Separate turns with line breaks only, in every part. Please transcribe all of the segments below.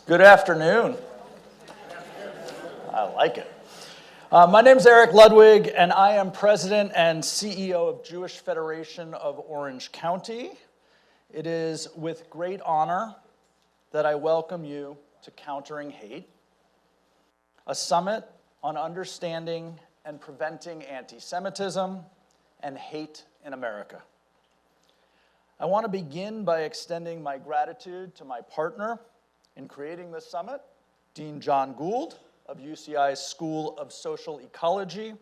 Good afternoon. I like it. My name is Eric Ludwig, and I am President and CEO of Jewish Federation of Orange County. It is with great honor that I welcome you to Countering Hate, a summit on understanding and preventing anti-Semitism and hate in America. I want to begin by extending my gratitude to my partner in creating this summit, Dean John Gould of UCI's School of Social Ecology,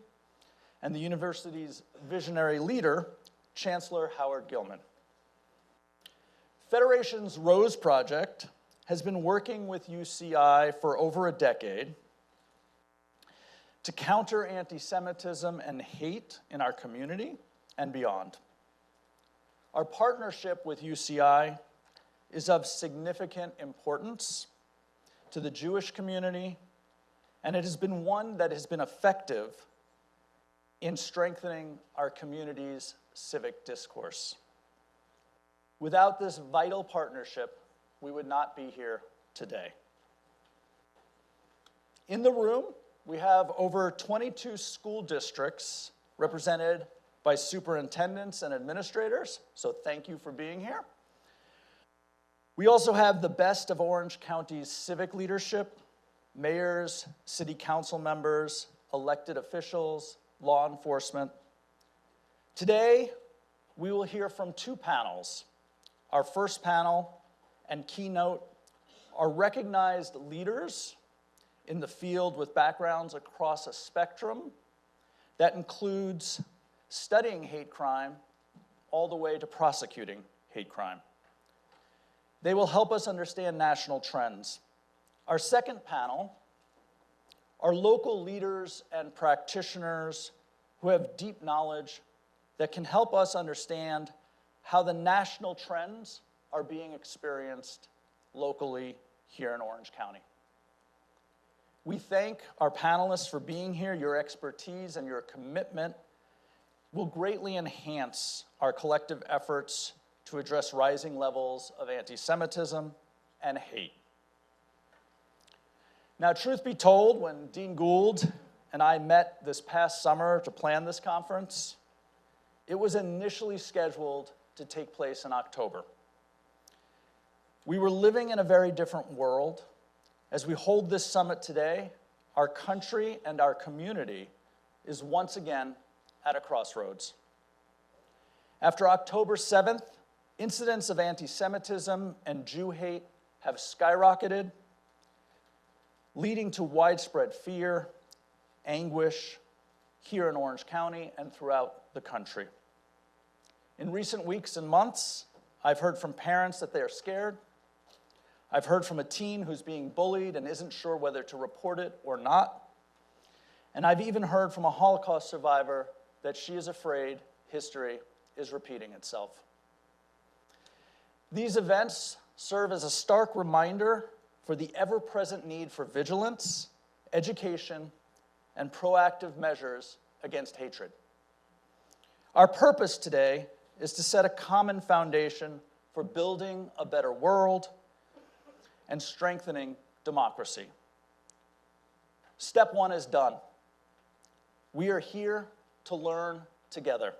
and the university's visionary leader, Chancellor Howard Gilman. Federation's Rose Project has been working with UCI for over a decade to counter anti-Semitism and hate in our community and beyond. Our partnership with UCI is of significant importance to the Jewish community, and it has been one that has been effective in strengthening our community's civic discourse. Without this vital partnership, we would not be here today. In the room, we have over 22 school districts represented by superintendents and administrators, so thank you for being here. We also have the best of Orange County's civic leadership, mayors, city council members, elected officials, law enforcement. Today, we will hear from two panels. Our first panel and keynote are recognized leaders in the field with backgrounds across a spectrum that includes studying hate crime all the way to prosecuting hate crime. They will help us understand national trends. Our second panel are local leaders and practitioners who have deep knowledge that can help us understand how the national trends are being experienced locally here in Orange County. We thank our panelists for being here. Your expertise and your commitment will greatly enhance our collective efforts to address rising levels of anti-Semitism and hate. Now, truth be told, when Dean Gould and I met this past summer to plan this conference, it was initially scheduled to take place in October. We were living in a very different world. As we hold this summit today, our country and our community is once again at a crossroads. After October 7th, incidents of anti-Semitism and Jew hate have skyrocketed, leading to widespread fear, anguish here in Orange County and throughout the country. In recent weeks and months, I've heard from parents that they are scared. I've heard from a teen who's being bullied and isn't sure whether to report it or not. And I've even heard from a Holocaust survivor that she is afraid history is repeating itself. These events serve as a stark reminder for the ever-present need for vigilance, education, and proactive measures against hatred. Our purpose today is to set a common foundation for building a better world and strengthening democracy. Step one is done. We are here to learn together.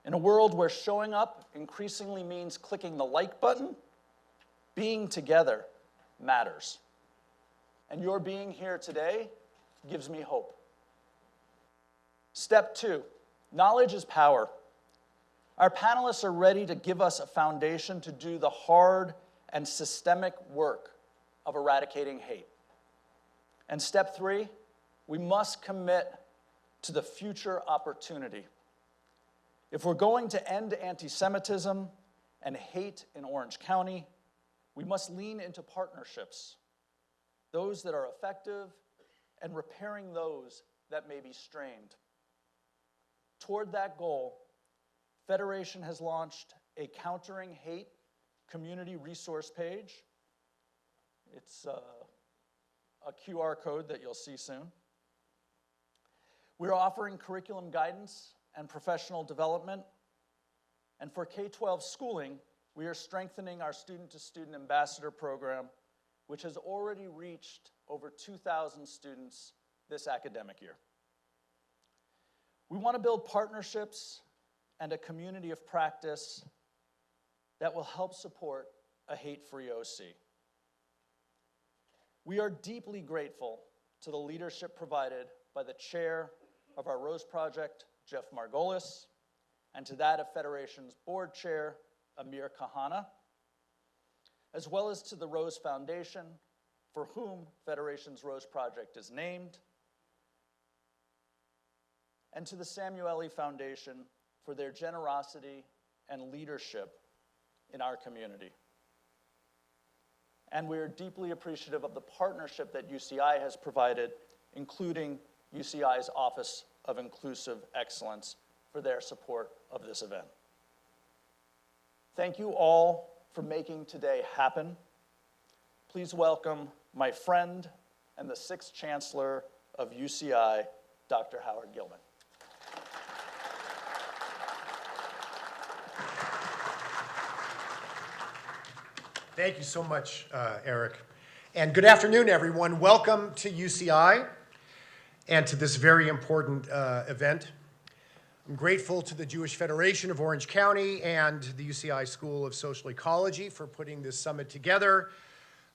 In a world where showing up increasingly means clicking the like button, being together matters. And your being here today gives me hope. Step two, knowledge is power. Our panelists are ready to give us a foundation to do the hard and systemic work of eradicating hate. And step three, we must commit to the future opportunity. If we're going to end anti-Semitism and hate in Orange County, we must lean into partnerships, those that are effective and repairing those that may be strained. Toward that goal, Federation has launched a Countering Hate community resource page. It's a QR code that you'll see soon. We're offering curriculum guidance and professional development. And for K-12 schooling, we are strengthening our student-to-student ambassador program which has already reached over 2,000 students this academic year. We want to build partnerships and a community of practice that will help support a hate-free OC. We are deeply grateful to the leadership provided by the chair of our Rose Project, Jeff Margolis, and to that of Federation's board chair, Amir Kahana, as well as to the Rose Foundation, for whom Federation's Rose Project is named, and to the Samueli Foundation for their generosity and leadership in our community. And we are deeply appreciative of the partnership that UCI has provided, including UCI's Office of Inclusive Excellence, for their support of this event. Thank you all for making today happen. Please welcome my friend and the 6th Chancellor of UCI, Dr. Howard Gilman.
Thank you so much, Eric. And good afternoon, everyone. Welcome to UCI and to this very important event. I'm grateful to the Jewish Federation of Orange County and the UCI School of Social Ecology for putting this summit together.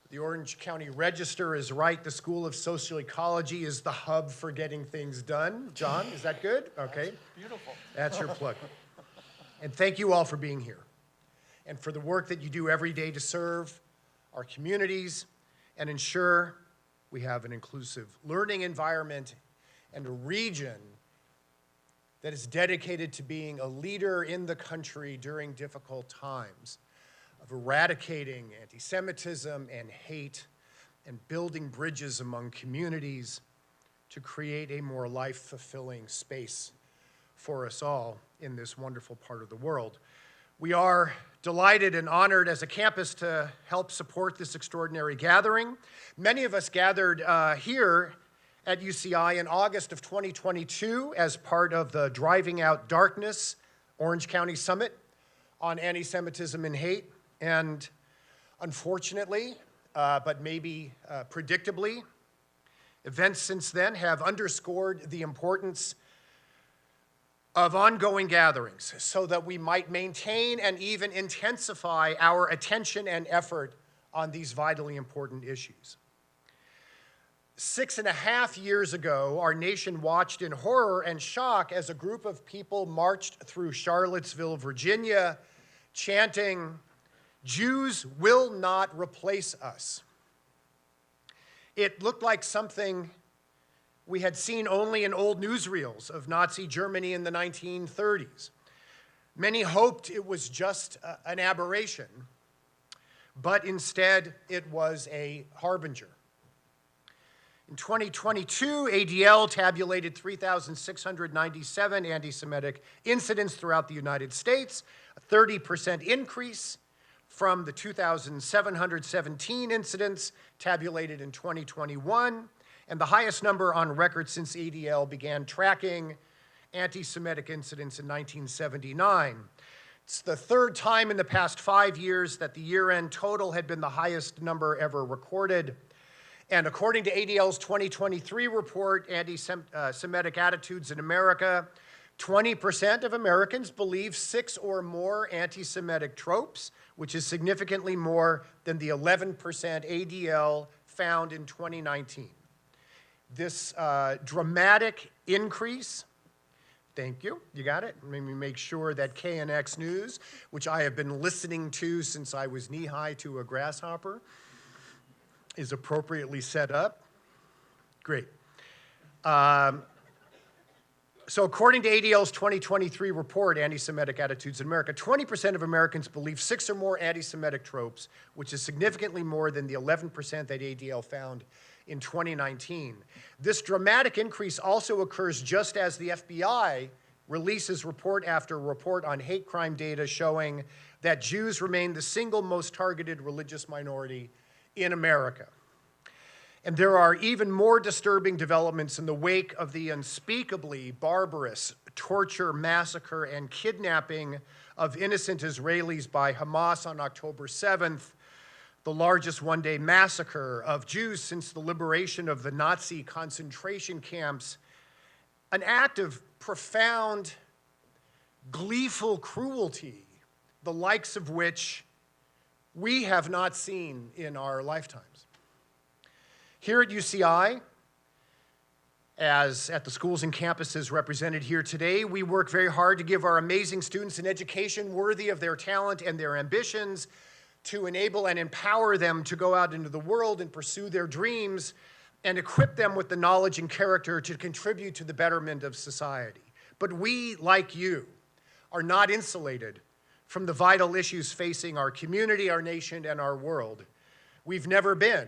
The Orange County Register is right. The School of Social Ecology is the hub for getting things done. John, is that good? Okay.
That's beautiful.
That's your plug. And thank you all for being here and for the work that you do every day to serve our communities and ensure we have an inclusive learning environment and a region that is dedicated to being a leader in the country during difficult times, of eradicating anti-Semitism and hate and building bridges among communities to create a more life-fulfilling space for us all in this wonderful part of the world. We are delighted and honored as a campus to help support this extraordinary gathering. Many of us gathered here at UCI in August of 2022 as part of the Driving Out Darkness Orange County Summit on anti-Semitism and hate. And unfortunately, but maybe predictably, events since then have underscored the importance of ongoing gatherings so that we might maintain and even intensify our attention and effort on these vitally important issues. 6.5 years ago, our nation watched in horror and shock as a group of people marched through Charlottesville, Virginia, chanting, "Jews will not replace us." It looked like something we had seen only in old newsreels of Nazi Germany in the 1930s. Many hoped it was just an aberration, but instead it was a harbinger. In 2022, ADL tabulated 3,697 anti-Semitic incidents throughout the United States, a 30% increase from the 2,717 incidents tabulated in 2021, and the highest number on record since ADL began tracking anti-Semitic incidents in 1979. It's the 3rd time in the past 5 years that the year-end total had been the highest number ever recorded. And according to ADL's 2023 report, Anti-Semitic Attitudes in America, 20% of Americans believe 6 or more anti-Semitic tropes, which is significantly more than the 11% ADL found in 2019. This dramatic increase, thank you, you got it? Let me make sure that KNX News, which I have been listening to since I was knee-high to a grasshopper, is appropriately set up. Great. So according to ADL's 2023 report, Anti-Semitic Attitudes in America, 20% of Americans believe 6 or more anti-Semitic tropes, which is significantly more than the 11% that ADL found in 2019. This dramatic increase also occurs just as the FBI releases report after report on hate crime data showing that Jews remain the single most targeted religious minority in America. And there are even more disturbing developments in the wake of the unspeakably barbarous torture, massacre, and kidnapping of innocent Israelis by Hamas on October 7th. the largest one-day massacre of Jews since the liberation of the Nazi concentration camps, an act of profound, gleeful cruelty, the likes of which we have not seen in our lifetimes. Here at UCI, as at the schools and campuses represented here today, we work very hard to give our amazing students an education worthy of their talent and their ambitions, to enable and empower them to go out into the world and pursue their dreams, and equip them with the knowledge and character to contribute to the betterment of society. But we, like you, are not insulated from the vital issues facing our community, our nation, and our world. We've never been.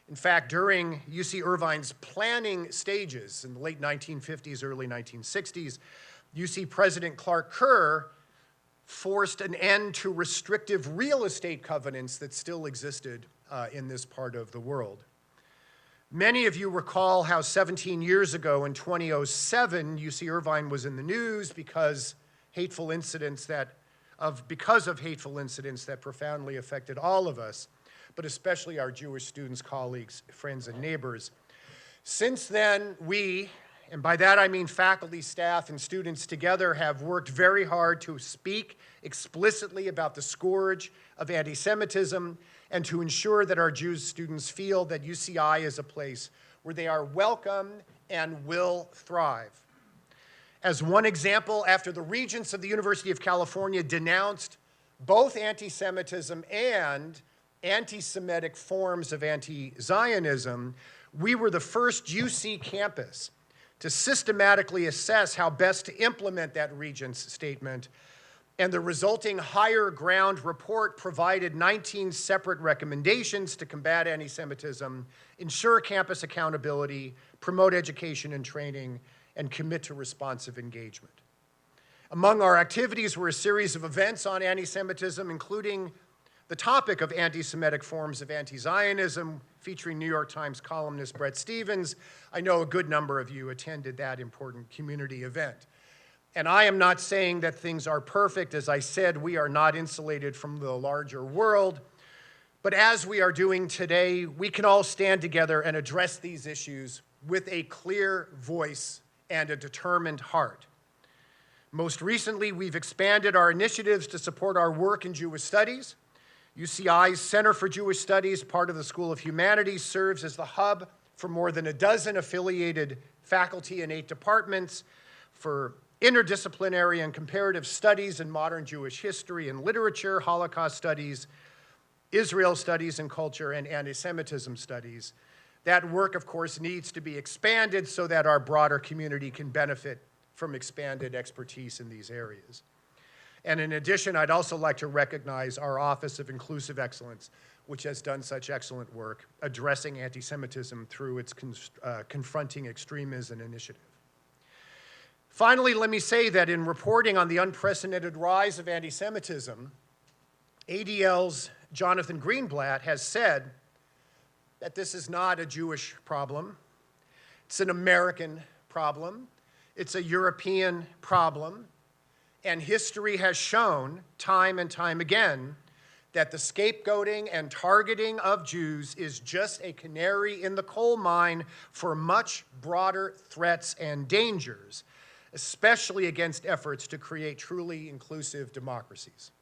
In fact, during UC Irvine's planning stages in the late 1950s, early 1960s, UC President Clark Kerr forced an end to restrictive real estate covenants that still existed in this part of the world. Many of you recall how 17 years ago in 2007, UC Irvine was in the news because of hateful incidents that profoundly affected all of us, but especially our Jewish students, colleagues, friends, and neighbors. Since then, we, and by that I mean faculty, staff, and students together, have worked very hard to speak explicitly about the scourge of anti-Semitism and to ensure that our Jewish students feel that UCI is a place where they are welcome and will thrive. As one example, after the regents of the University of California denounced both anti-Semitism and anti-Semitic forms of anti-Zionism, we were the first UC campus to systematically assess how best to implement that regent's statement, and the resulting Higher Ground report provided 19 separate recommendations to combat anti-Semitism, ensure campus accountability, promote education and training, and commit to responsive engagement. Among our activities were a series of events on anti-Semitism, including the topic of anti-Semitic forms of anti-Zionism, featuring New York Times columnist Bret Stephens. I know a good number of you attended that important community event. And I am not saying that things are perfect. As I said, we are not insulated from the larger world. But as we are doing today, we can all stand together and address these issues with a clear voice and a determined heart. Most recently, we've expanded our initiatives to support our work in Jewish studies. UCI's Center for Jewish Studies, part of the School of Humanities, serves as the hub for more than a dozen affiliated faculty in 8 departments for interdisciplinary and comparative studies in modern Jewish history and literature, Holocaust studies, Israel studies and culture, and anti-Semitism studies. That work, of course, needs to be expanded so that our broader community can benefit from expanded expertise in these areas. And in addition, I'd also like to recognize our Office of Inclusive Excellence, which has done such excellent work addressing anti-Semitism through its Confronting Extremism initiative. Finally, let me say that in reporting on the unprecedented rise of anti-Semitism, ADL's Jonathan Greenblatt has said that this is not a Jewish problem. It's an American problem. It's a European problem. And history has shown time and time again that the scapegoating and targeting of Jews is just a canary in the coal mine for much broader threats and dangers, especially against efforts to create truly inclusive democracies.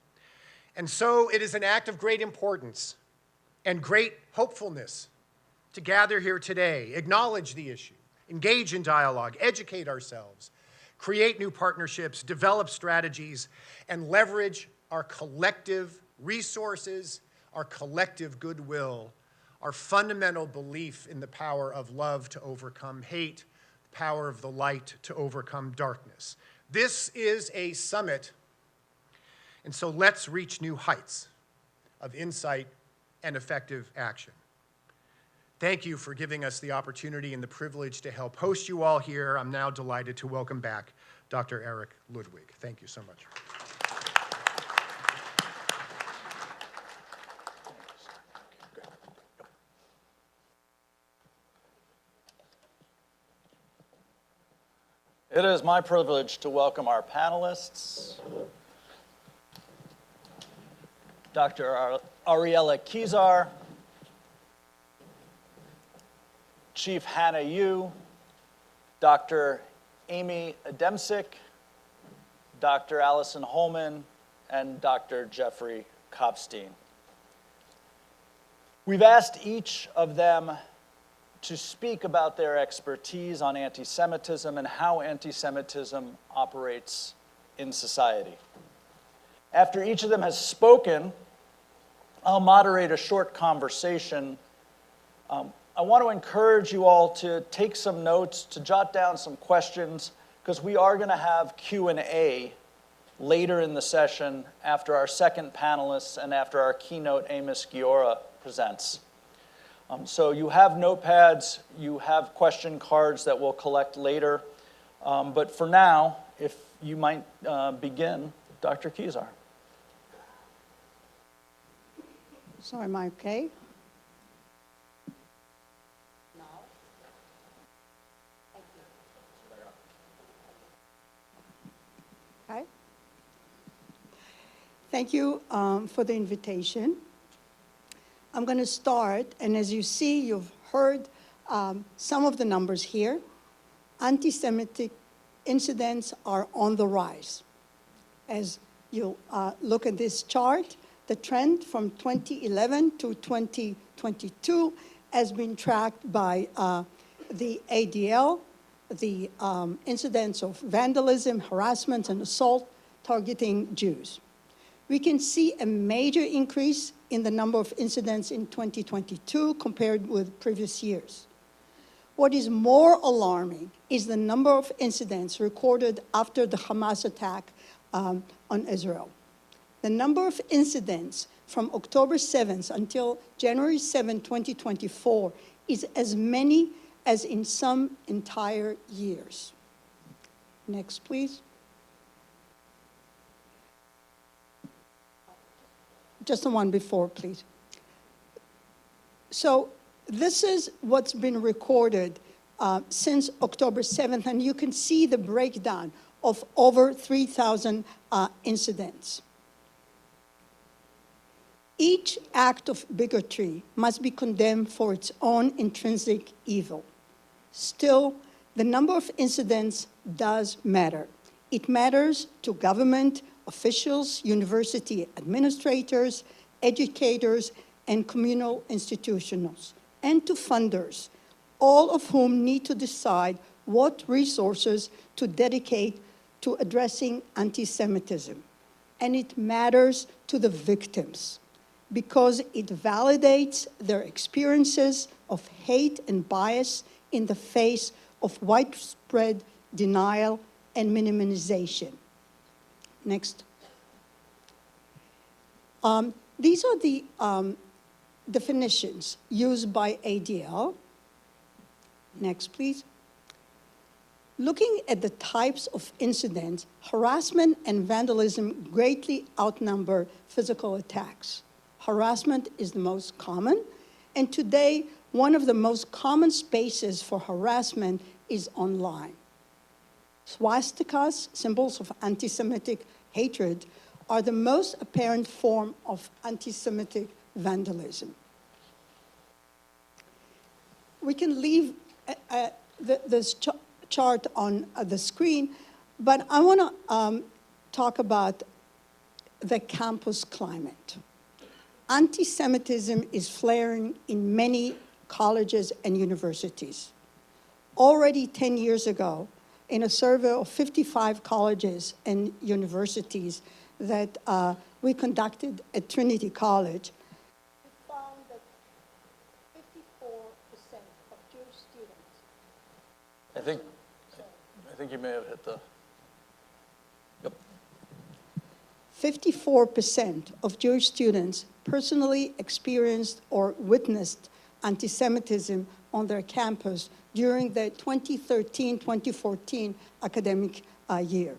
And so it is an act of great importance and great hopefulness to gather here today, acknowledge the issue, engage in dialogue, educate ourselves, create new partnerships, develop strategies, and leverage our collective resources, our collective goodwill, our fundamental belief in the power of love to overcome hate, the power of the light to overcome darkness. This is a summit, and so let's reach new heights of insight and effective action. Thank you for giving us the opportunity and the privilege to help host you all here. I'm now delighted to welcome back Dr. Eric Ludwig. Thank you so much.
It is my privilege to welcome our panelists. Dr. Ariela Keysar, Chief Hannah Yu, Dr. Amy Adamczyk, Dr. Alison Holman, and Dr. Jeffrey Kopstein. We've asked each of them to speak about their expertise on anti-Semitism and how anti-Semitism operates in society. After each of them has spoken, I'll moderate a short conversation. I want to encourage you all to take some notes, to jot down some questions, because we are going to have Q&A later in the session after our second panelist and after our keynote, Amos Giora, presents. So you have notepads, you have question cards that we'll collect later. But for now, if you might begin, Dr. Keysar.
So am I okay? Now? Thank you. Okay. Thank you for the invitation. I'm going to start, and as you see, you've heard some of the numbers here. Anti-Semitic incidents are on the rise. As you look at this chart, the trend from 2011 to 2022 has been tracked by the ADL, the incidents of vandalism, harassment, and assault targeting Jews. We can see a major increase in the number of incidents in 2022 compared with previous years. What is more alarming is the number of incidents recorded after the Hamas attack on Israel. The number of incidents from October 7th until January 7, 2024 is as many as in some entire years. Next, please. Just the one before, please. So this is what's been recorded since October 7th, and you can see the breakdown of over 3,000 incidents. Each act of bigotry must be condemned for its own intrinsic evil. Still, the number of incidents does matter. It matters to government officials, university administrators, educators, and communal institutions, and to funders, all of whom need to decide what resources to dedicate to addressing anti-Semitism. And it matters to the victims, because it validates their experiences of hate and bias in the face of widespread denial and minimization. Next. These are the definitions used by ADL. Next, please. Looking at the types of incidents, harassment and vandalism greatly outnumber physical attacks. Harassment is the most common, and today, one of the most common spaces for harassment is online. Swastikas, symbols of anti-Semitic hatred, are the most apparent form of anti-Semitic vandalism. We can leave this chart on the screen, but I want to talk about the campus climate. Anti-Semitism is flaring in many colleges and universities. Already 10 years ago, in a survey of 55 colleges and universities that we conducted at Trinity College, we found that 54% of Jewish students...
I think you may have hit the... Yep.
54% of Jewish students personally experienced or witnessed anti-Semitism on their campus during the 2013-2014 academic year.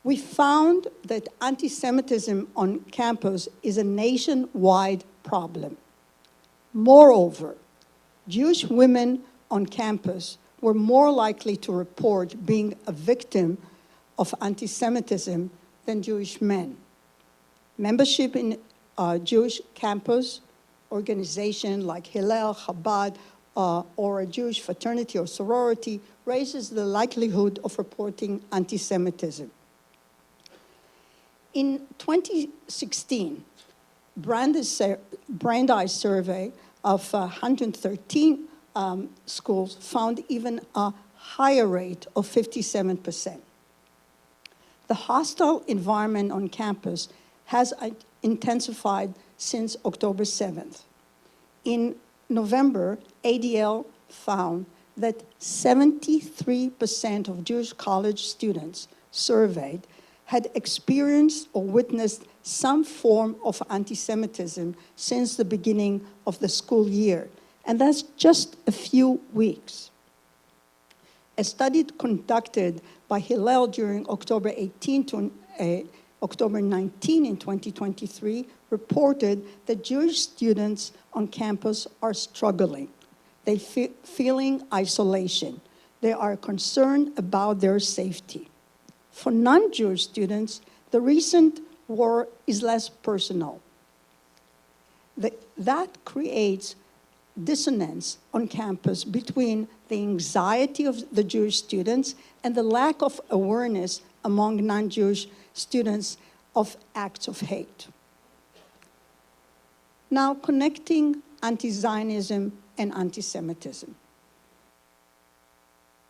We found that anti-Semitism on campus is a nationwide problem. Moreover, Jewish women on campus were more likely to report being a victim of anti-Semitism than Jewish men. Membership in Jewish campus organization like Hillel, Chabad, or a Jewish fraternity or sorority raises the likelihood of reporting anti-Semitism. In 2016, Brandeis survey of 113 schools found even a higher rate of 57%. The hostile environment on campus has intensified since October 7th. In November, ADL found that 73% of Jewish college students surveyed had experienced or witnessed some form of anti-Semitism since the beginning of the school year, and that's just a few weeks. A study conducted by Hillel during October 18 to October 19 in 2023 reported that Jewish students on campus are struggling. They're feeling isolation. They are concerned about their safety. For non-Jewish students, the recent war is less personal. That creates dissonance on campus between the anxiety of the Jewish students and the lack of awareness among non-Jewish students of acts of hate. Now, connecting anti-Zionism and anti-Semitism.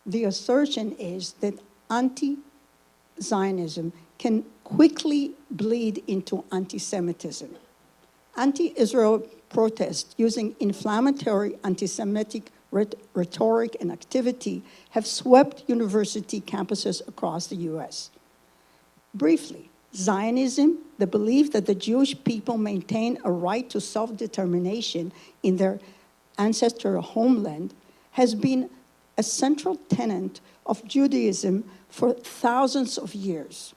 The assertion is that anti-Zionism can quickly bleed into anti-Semitism. Anti-Israel protests using inflammatory anti-Semitic rhetoric and activity have swept university campuses across the US. Briefly, Zionism, the belief that the Jewish people maintain a right to self-determination in their ancestral homeland, has been a central tenet of Judaism for thousands of years.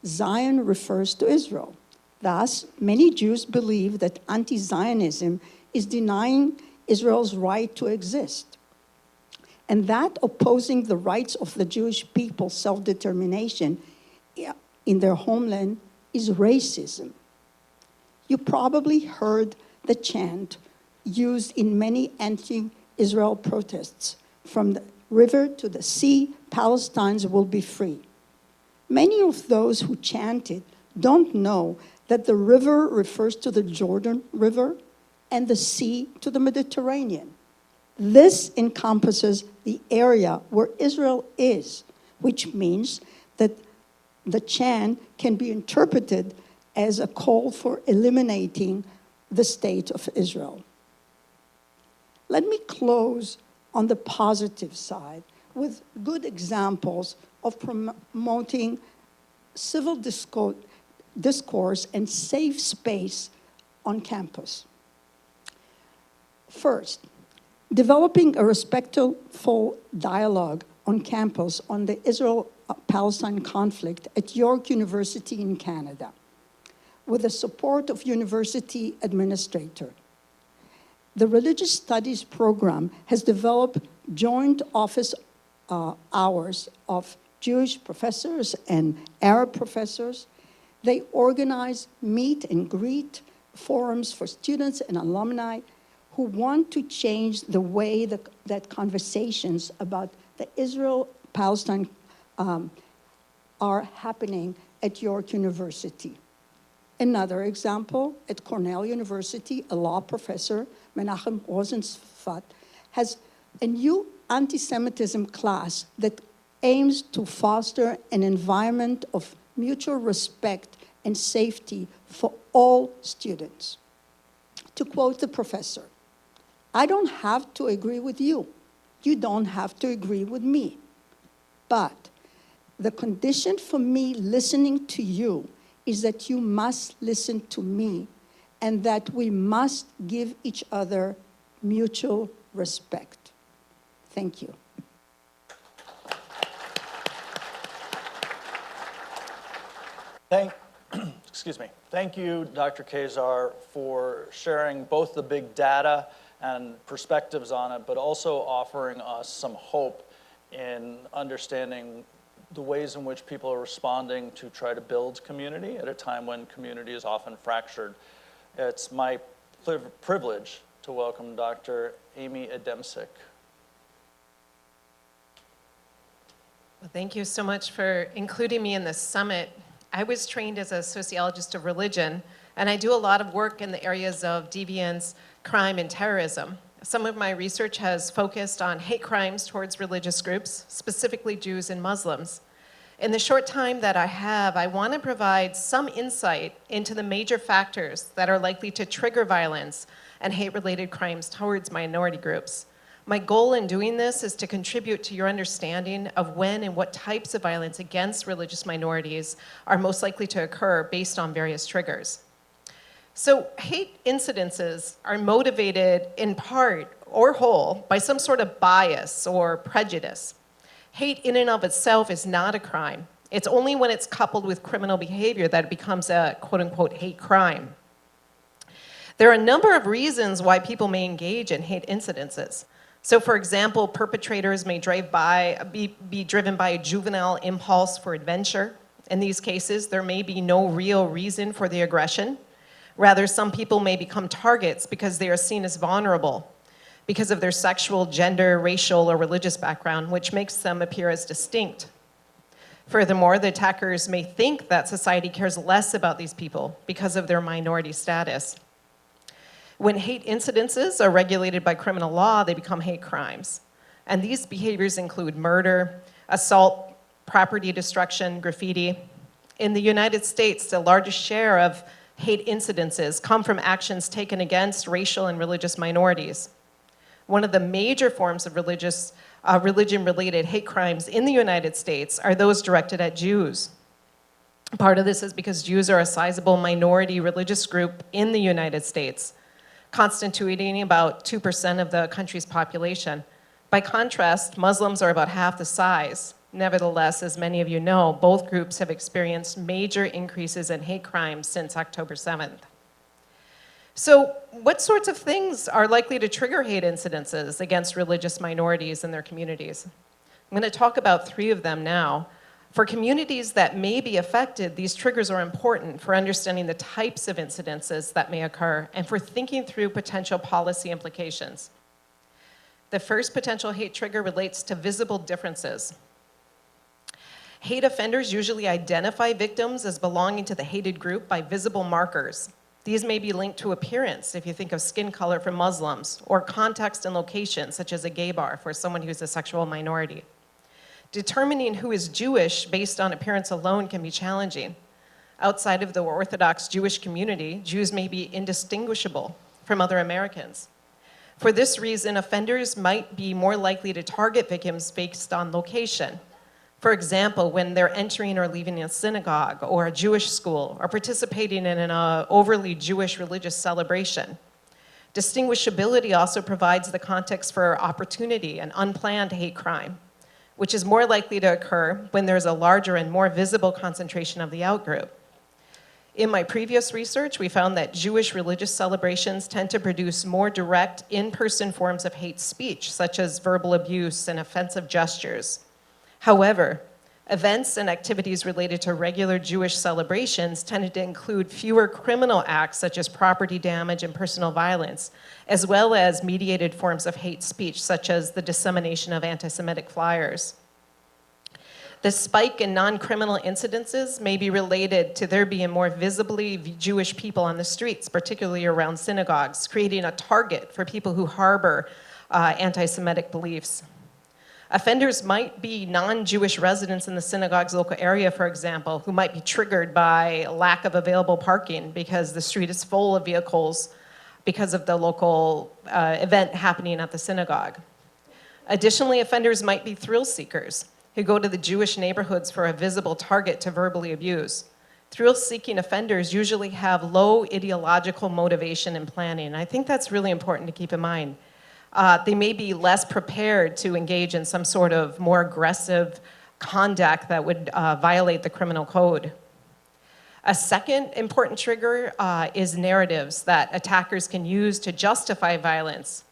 Zion refers to Israel. Thus, many Jews believe that anti-Zionism is denying Israel's right to exist, and that opposing the rights of the Jewish people's self-determination in their homeland is racism. You probably heard the chant used in many anti-Israel protests, from the river to the sea, Palestinians will be free. Many of those who chanted don't know that the river refers to the Jordan River and the sea to the Mediterranean. This encompasses the area where Israel is, which means that the chant can be interpreted as a call for eliminating the state of Israel. Let me close on the positive side with good examples of promoting civil discourse and safe space on campus. First, developing a respectful dialogue on campus on the Israel-Palestine conflict at York University in Canada, with the support of university administrator. The Religious Studies program has developed joint office hours of Jewish professors and Arab professors. They organize meet and greet forums for students and alumni who want to change the way that conversations about the Israel-Palestine are happening at York University. Another example, at Cornell University, a law professor, Menachem Rosenzweig, has a new anti-Semitism class that aims to foster an environment of mutual respect and safety for all students. To quote the professor, "I don't have to agree with you. You don't have to agree with me. But the condition for me listening to you is that you must listen to me, and that we must give each other mutual respect." Thank you.
Thank you, Dr. Keysar, for sharing both the big data and perspectives on it, but also offering us some hope in understanding the ways in which people are responding to try to build community at a time when community is often fractured. It's my privilege to welcome Dr. Amy Adamczyk.
Well, thank you so much for including me in this summit. I was trained as a sociologist of religion, and I do a lot of work in the areas of deviance, crime, and terrorism. Some of my research has focused on hate crimes towards religious groups, specifically Jews and Muslims. In the short time that I have, I want to provide some insight into the major factors that are likely to trigger violence and hate-related crimes towards minority groups. My goal in doing this is to contribute to your understanding of when and what types of violence against religious minorities are most likely to occur based on various triggers. So hate incidences are motivated in part or whole by some sort of bias or prejudice. Hate in and of itself is not a crime. It's only when it's coupled with criminal behavior that it becomes a quote-unquote hate crime. There are a number of reasons why people may engage in hate incidences. So for example, perpetrators may be driven by a juvenile impulse for adventure. In these cases, there may be no real reason for the aggression. Rather, some people may become targets because they are seen as vulnerable because of their sexual, gender, racial, or religious background, which makes them appear as distinct. Furthermore, the attackers may think that society cares less about these people because of their minority status. When hate incidences are regulated by criminal law, they become hate crimes. And these behaviors include murder, assault, property destruction, graffiti. In the United States, the largest share of hate incidences come from actions taken against racial and religious minorities. One of the major forms of religion-related hate crimes in the United States are those directed at Jews. Part of this is because Jews are a sizable minority religious group in the United States, constituting about 2% of the country's population. By contrast, Muslims are about half the size. Nevertheless, as many of you know, both groups have experienced major increases in hate crimes since October 7th. So what sorts of things are likely to trigger hate incidences against religious minorities in their communities? I'm going to talk about 3 of them now. For communities that may be affected, these triggers are important for understanding the types of incidences that may occur and for thinking through potential policy implications. The first potential hate trigger relates to visible differences. Hate offenders usually identify victims as belonging to the hated group by visible markers. These may be linked to appearance, if you think of skin color for Muslims, or context and location, such as a gay bar for someone who's a sexual minority. Determining who is Jewish based on appearance alone can be challenging. Outside of the Orthodox Jewish community, Jews may be indistinguishable from other Americans. For this reason, offenders might be more likely to target victims based on location. For example, when they're entering or leaving a synagogue or a Jewish school or participating in an overly Jewish religious celebration. Distinguishability also provides the context for opportunity and unplanned hate crime, which is more likely to occur when there's a larger and more visible concentration of the outgroup. In my previous research, we found that Jewish religious celebrations tend to produce more direct, in-person forms of hate speech, such as verbal abuse and offensive gestures. However, events and activities related to regular Jewish celebrations tended to include fewer criminal acts such as property damage and personal violence, as well as mediated forms of hate speech such as the dissemination of anti-Semitic flyers. The spike in non-criminal incidences may be related to there being more visibly Jewish people on the streets, particularly around synagogues, creating a target for people who harbor anti-Semitic beliefs. Offenders might be non-Jewish residents in the synagogue's local area, for example, who might be triggered by lack of available parking because the street is full of vehicles because of the local event happening at the synagogue. Additionally, offenders might be thrill seekers who go to the Jewish neighborhoods for a visible target to verbally abuse. Thrill-seeking offenders usually have low ideological motivation and planning. I think that's really important to keep in mind. They may be less prepared to engage in some sort of more aggressive conduct that would violate the criminal code. A second important trigger is narratives that attackers can use to justify violence.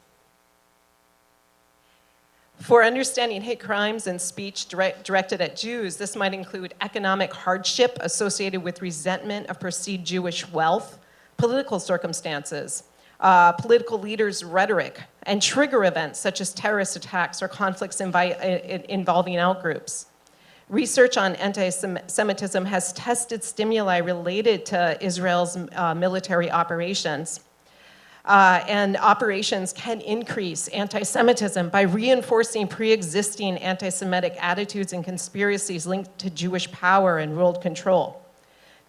For understanding hate crimes and speech directed at Jews, this might include economic hardship associated with resentment of perceived Jewish wealth, political circumstances, political leaders' rhetoric, and trigger events such as terrorist attacks or conflicts involving outgroups. Research on anti-Semitism has tested stimuli related to Israel's military operations. And operations can increase anti-Semitism by reinforcing pre-existing anti-Semitic attitudes and conspiracies linked to Jewish power and world control.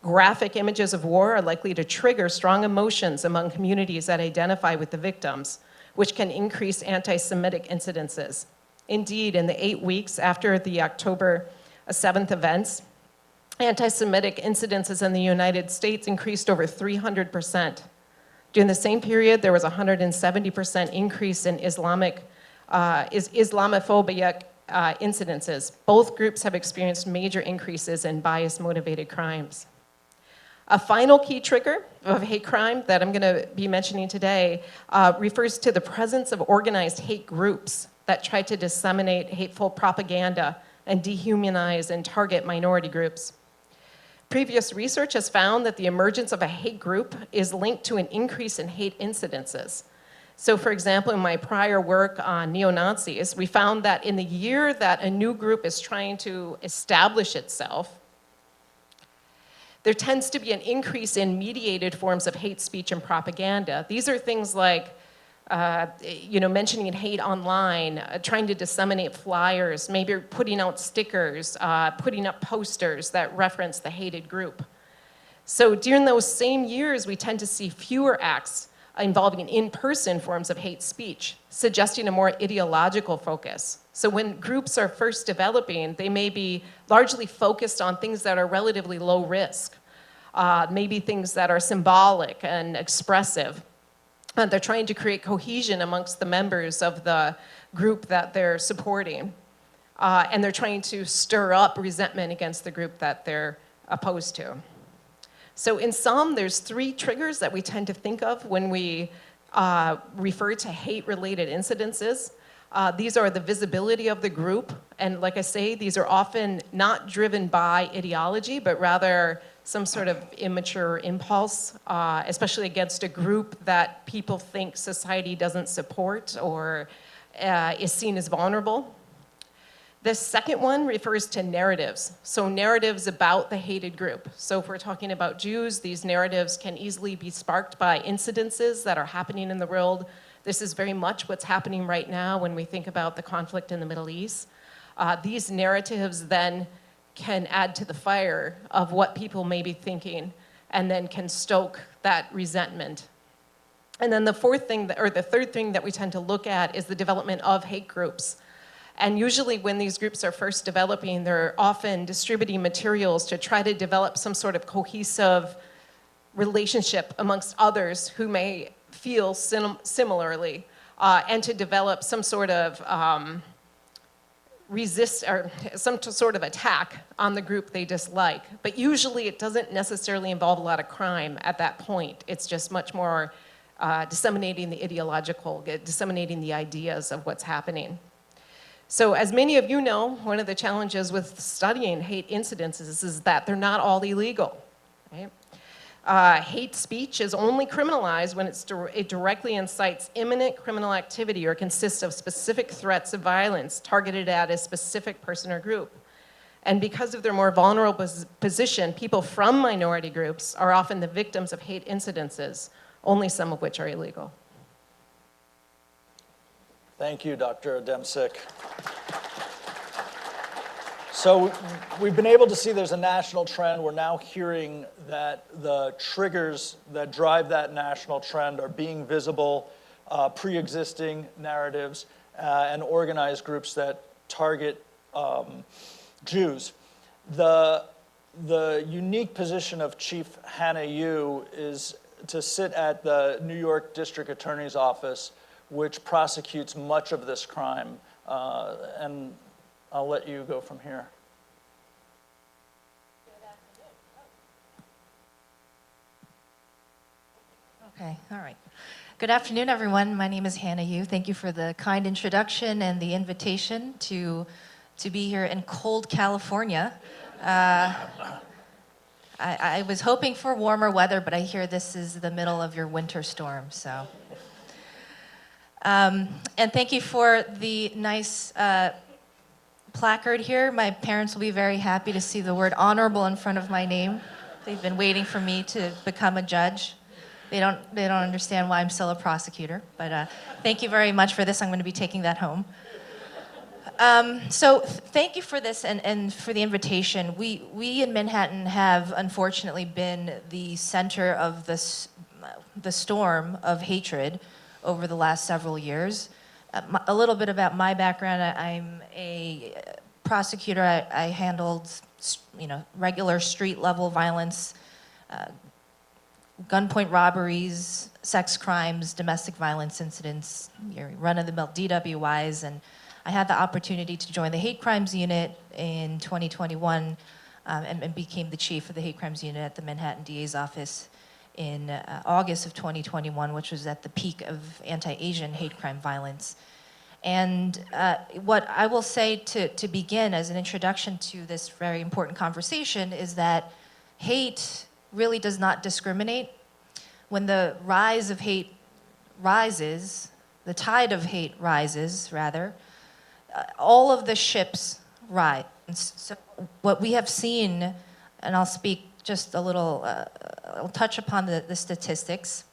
Graphic images of war are likely to trigger strong emotions among communities that identify with the victims, which can increase anti-Semitic incidences. Indeed, in the 8 weeks after the October 7th events, anti-Semitic incidences in the United States increased over 300%. During the same period, there was a 170% increase in Islamophobic incidences. Both groups have experienced major increases in bias-motivated crimes. A final key trigger of hate crime that I'm going to be mentioning today refers to the presence of organized hate groups that try to disseminate hateful propaganda and dehumanize and target minority groups. Previous research has found that the emergence of a hate group is linked to an increase in hate incidences. So for example, in my prior work on neo-Nazis, we found that in the year that a new group is trying to establish itself, there tends to be an increase in mediated forms of hate speech and propaganda. These are things like mentioning hate online, trying to disseminate flyers, maybe putting out stickers, putting up posters that reference the hated group. So during those same years, we tend to see fewer acts involving in-person forms of hate speech, suggesting a more ideological focus. So when groups are first developing, they may be largely focused on things that are relatively low risk, maybe things that are symbolic and expressive. And they're trying to create cohesion amongst the members of the group that they're supporting. And they're trying to stir up resentment against the group that they're opposed to. So in sum, there's 3 triggers that we tend to think of when we refer to hate-related incidences. These are the visibility of the group. And like I say, these are often not driven by ideology, but rather some sort of immature impulse, especially against a group that people think society doesn't support or is seen as vulnerable. The second one refers to narratives. So narratives about the hated group. So if we're talking about Jews, these narratives can easily be sparked by incidences that are happening in the world. This is very much what's happening right now when we think about the conflict in the Middle East. These narratives then can add to the fire of what people may be thinking and then can stoke that resentment. And then the third thing that we tend to look at is the development of hate groups. And usually when these groups are first developing, they're often distributing materials to try to develop some sort of cohesive relationship amongst others who may feel similarly, and to develop some sort of some sort of attack on the group they dislike. But usually it doesn't necessarily involve a lot of crime at that point. It's just much more disseminating the disseminating the ideas of what's happening. So as many of you know, one of the challenges with studying hate incidences is that they're not all illegal, right? Hate speech is only criminalized when it directly incites imminent criminal activity or consists of specific threats of violence targeted at a specific person or group. And because of their more vulnerable position, people from minority groups are often the victims of hate incidences, only some of which are illegal.
Thank you, Dr. Adamczyk. So we've been able to see there's a national trend. We're now hearing that the triggers that drive that national trend are being visible, pre-existing narratives, and organized groups that target Jews. The unique position of Chief Hannah Yu is to sit at the New York District Attorney's Office, which prosecutes much of this crime. And I'll let you go from here.
Okay, all right. Good afternoon, everyone. My name is Hannah Yu. Thank you for the kind introduction and the invitation to be here in cold California. I was hoping for warmer weather, but I hear this is the middle of your winter storm, so. And thank you for the nice placard here. My parents will be very happy to see the word honorable in front of my name. They've been waiting for me to become a judge. They don't understand why I'm still a prosecutor, but thank you very much for this. I'm going to be taking that home. So thank you for this and for the invitation. We in Manhattan have unfortunately been the center of the storm of hatred over the last several years. A little bit about my background. I'm a prosecutor. I handled, regular street level violence, gunpoint robberies, sex crimes, domestic violence incidents, your run-of-the-mill DWIs, and I had the opportunity to join the hate crimes unit in 2021 and became the chief of the hate crimes unit at the Manhattan DA's office in August of 2021, which was at the peak of anti-Asian hate crime violence. And what I will say to begin as an introduction to this very important conversation is that hate really does not discriminate. When the rise of hate rises, the tide of hate rises, rather, all of the ships rise. So what we have seen, and I'll speak just a little, I'll touch upon the statistics,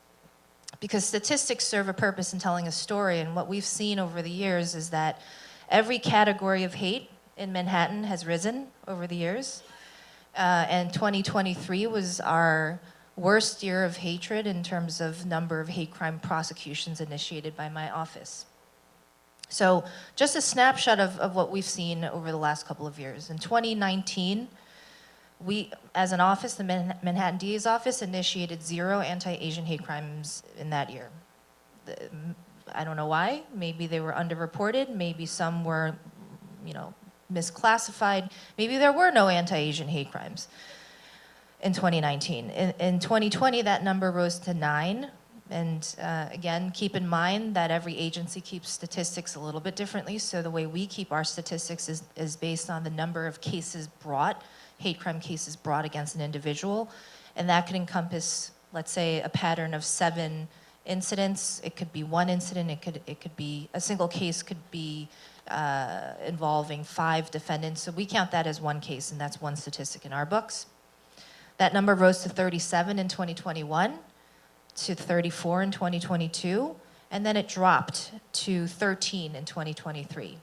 because statistics serve a purpose in telling a story, and what we've seen over the years is that every category of hate in Manhattan has risen over the years. And 2023 was our worst year of hatred in terms of number of hate crime prosecutions initiated by my office. So just a snapshot of what we've seen over the last couple of years. In 2019, we, as an office, the Manhattan DA's office, initiated 0 anti-Asian hate crimes in that year. I don't know why. Maybe they were underreported. Maybe some were, misclassified. Maybe there were no anti-Asian hate crimes in 2019. In 2020, that number rose to 9. And again, keep in mind that every agency keeps statistics a little bit differently. So the way we keep our statistics is based on the number of cases brought, hate crime cases brought against an individual. And that could encompass, let's say, a pattern of 7 incidents. It could be 1 incident. It could be a single case, could be involving 5 defendants. So we count that as 1 case, and that's 1 statistic in our books. That number rose to 37 in 2021, to 34 in 2022, and then it dropped to 13 in 2023.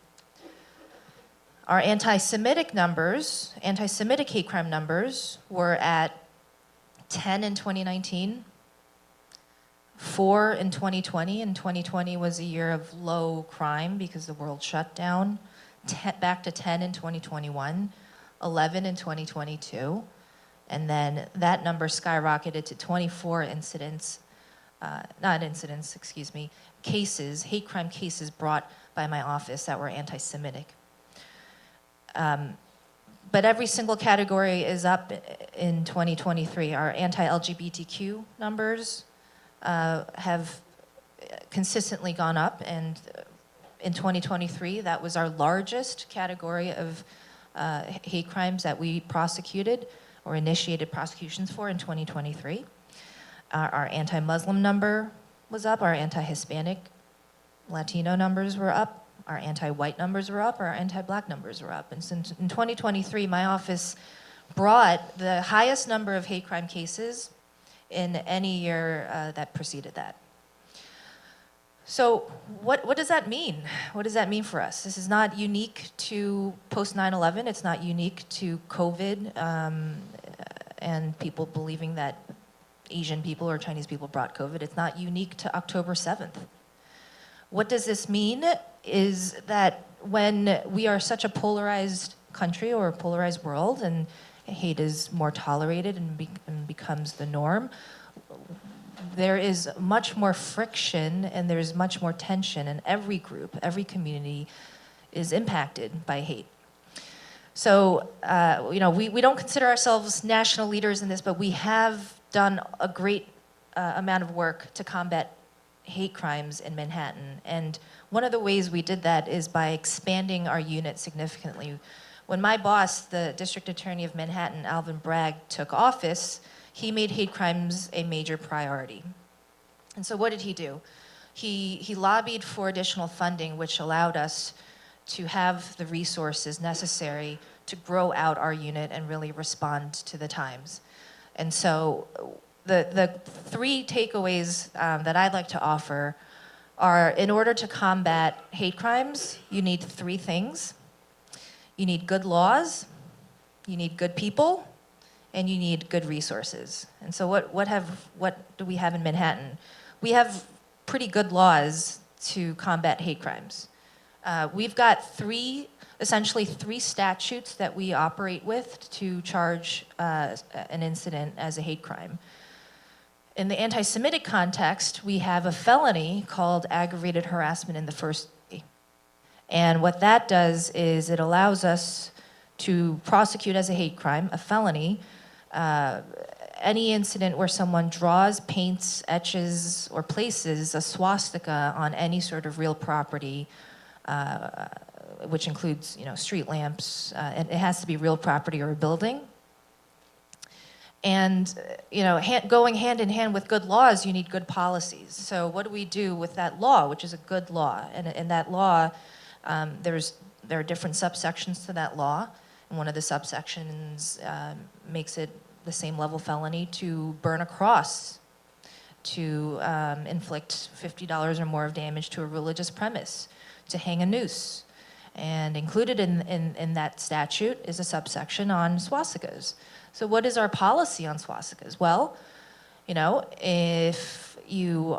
Our anti-Semitic numbers, anti-Semitic hate crime numbers, were at 10 in 2019, 4 in 2020, and 2020 was a year of low crime because the world shut down, back to 10 in 2021, 11 in 2022, and then that number skyrocketed to 24 cases, hate crime cases brought by my office that were anti-Semitic. But every single category is up in 2023. Our anti-LGBTQ numbers have consistently gone up, and in 2023, that was our largest category of hate crimes that we prosecuted or initiated prosecutions for in 2023. Our anti-Muslim number was up, our anti-Hispanic, Latino numbers were up, our anti-white numbers were up, our anti-black numbers were up. And since in 2023, my office brought the highest number of hate crime cases in any year that preceded that. So what does that mean? What does that mean for us? This is not unique to post 9/11. It's not unique to COVID and people believing that Asian people or Chinese people brought COVID. It's not unique to October 7th. What does this mean is that when we are such a polarized country or a polarized world and hate is more tolerated and becomes the norm, there is much more friction and there's much more tension, and every group, every community is impacted by hate. So, we don't consider ourselves national leaders in this, but we have done a great amount of work to combat hate crimes in Manhattan. And one of the ways we did that is by expanding our unit significantly. When my boss, the District Attorney of Manhattan, Alvin Bragg, took office, he made hate crimes a major priority. And so what did he do? He lobbied for additional funding, which allowed us to have the resources necessary to grow out our unit and really respond to the times. And so the three takeaways that I'd like to offer are, in order to combat hate crimes, you need three things. You need good laws, you need good people, and you need good resources. And so what do we have in Manhattan? We have pretty good laws to combat hate crimes. We've got essentially three statutes that we operate with to charge an incident as a hate crime. In the anti-Semitic context, we have a felony called aggravated harassment in the first degree. And what that does is it allows us to prosecute as a hate crime, a felony, any incident where someone draws, paints, etches, or places a swastika on any sort of real property, which includes, street lamps. And it has to be real property or a building. And, going hand in hand with good laws, you need good policies. So what do we do with that law, which is a good law? And that law, there are different subsections to that law. And one of the subsections makes it the same level felony to burn a cross, to inflict $50 or more of damage to a religious premise, to hang a noose. And included in that statute is a subsection on swastikas. So what is our policy on swastikas? Well, if you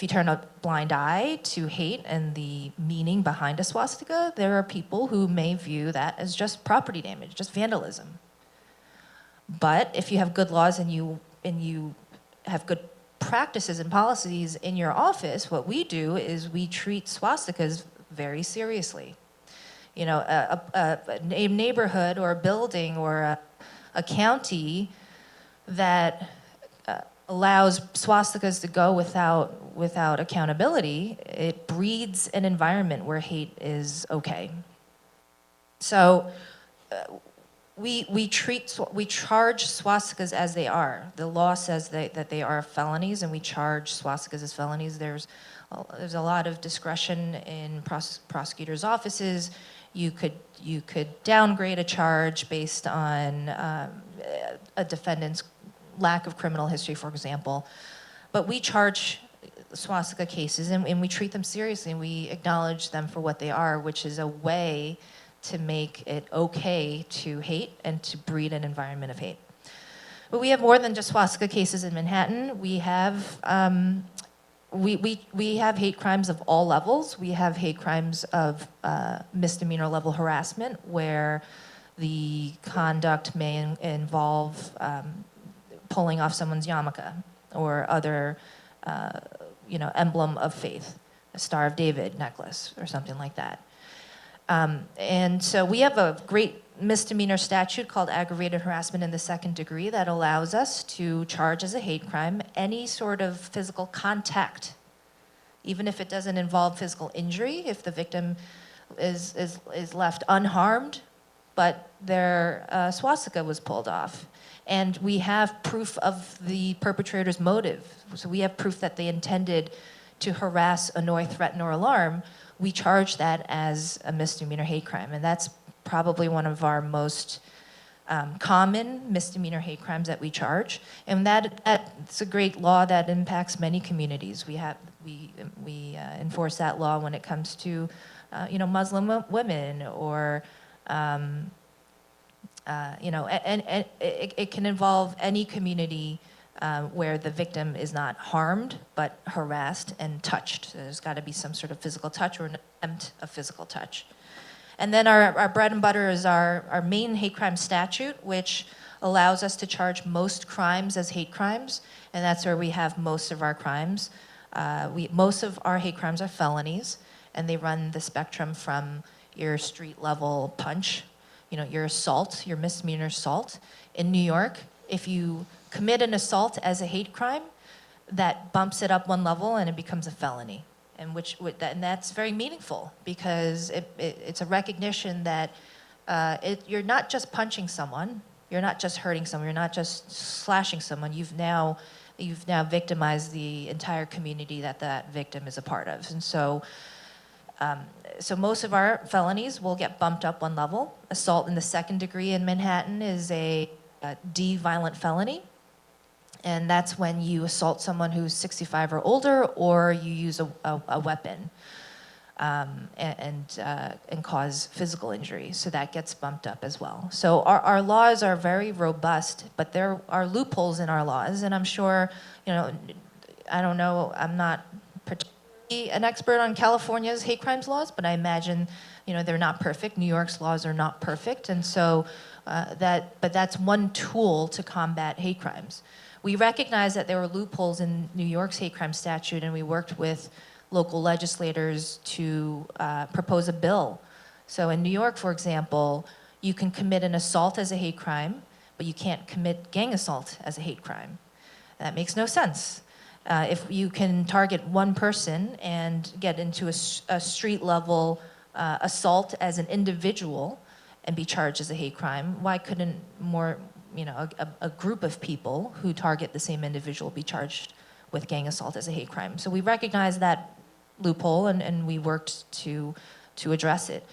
turn a blind eye to hate and the meaning behind a swastika, there are people who may view that as just property damage, just vandalism. But if you have good laws and you have good practices and policies in your office, what we do is we treat swastikas very seriously. A neighborhood or a building or a county that allows swastikas to go without accountability, it breeds an environment where hate is okay. So we charge swastikas as they are. The law says that they are felonies, and we charge swastikas as felonies. There's a lot of discretion in prosecutors' offices. You could downgrade a charge based on a defendant's lack of criminal history, for example. But we charge swastika cases, and we treat them seriously, and we acknowledge them for what they are, which is a way to make it okay to hate and to breed an environment of hate. But we have more than just swastika cases in Manhattan. We have we have hate crimes of all levels. We have hate crimes of misdemeanor level harassment, where the conduct may involve pulling off someone's yarmulke or other emblem of faith, a Star of David necklace or something like that. And so we have a great misdemeanor statute called aggravated harassment in the second degree that allows us to charge as a hate crime any sort of physical contact, even if it doesn't involve physical injury, if the victim is left unharmed, but their swastika was pulled off. And we have proof of the perpetrator's motive. So we have proof that they intended to harass, annoy, threaten, or alarm. We charge that as a misdemeanor hate crime. And that's probably one of our most common misdemeanor hate crimes that we charge. And that's a great law that impacts many communities. We enforce that law when it comes to Muslim women, or it can involve any community where the victim is not harmed but harassed and touched. So there's got to be some sort of physical touch or an attempt of physical touch. And then our bread and butter is our main hate crime statute, which allows us to charge most crimes as hate crimes, and that's where we have most of our crimes. Most of our hate crimes are felonies, and they run the spectrum from your street level punch, your assault, your misdemeanor assault. In New York, if you commit an assault as a hate crime, that bumps it up one level and it becomes a felony. And that's very meaningful because it's a recognition that you're not just punching someone, you're not just hurting someone, you're not just slashing someone. You've now victimized the entire community that victim is a part of. And so, so most of our felonies will get bumped up one level. Assault in the second degree in Manhattan is a D violent felony. And that's when you assault someone who's 65 or older, or you use a weapon and cause physical injury. So that gets bumped up as well. So our laws are very robust, but there are loopholes in our laws. And I'm sure, I don't know, I'm not particularly an expert on California's hate crimes laws, but I imagine, they're not perfect. New York's laws are not perfect. And so but that's one tool to combat hate crimes. We recognized that there were loopholes in New York's hate crime statute, and we worked with local legislators to propose a bill. So in New York, for example, you can commit an assault as a hate crime, but you can't commit gang assault as a hate crime. That makes no sense. If you can target one person and get into a street-level assault as an individual and be charged as a hate crime, why couldn't a group of people who target the same individual be charged with gang assault as a hate crime? So we recognized that loophole and we worked to address it.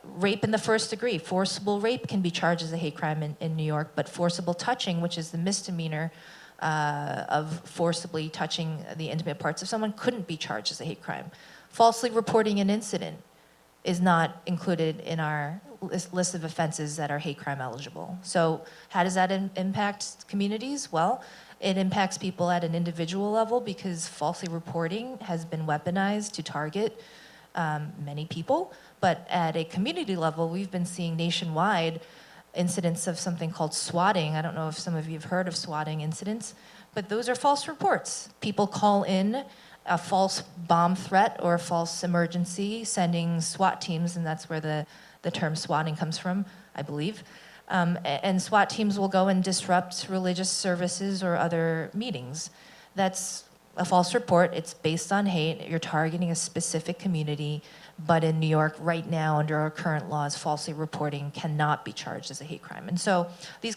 Rape in the first degree, forcible rape can be charged as a hate crime in New York, but forcible touching, which is the misdemeanor of forcibly touching the intimate parts of someone, couldn't be charged as a hate crime. Falsely reporting an incident is not included in our list of offenses that are hate crime eligible. So how does that impact communities? Well, it impacts people at an individual level because falsely reporting has been weaponized to target many people. But at a community level, we've been seeing nationwide incidents of something called swatting. I don't know if some of you have heard of swatting incidents, but those are false reports. People call in a false bomb threat or a false emergency, sending SWAT teams, and that's where the term swatting comes from, I believe. And SWAT teams will go and disrupt religious services or other meetings. That's a false report. It's based on hate. You're targeting a specific community. But in New York, right now, under our current laws, falsely reporting cannot be charged as a hate crime. And so these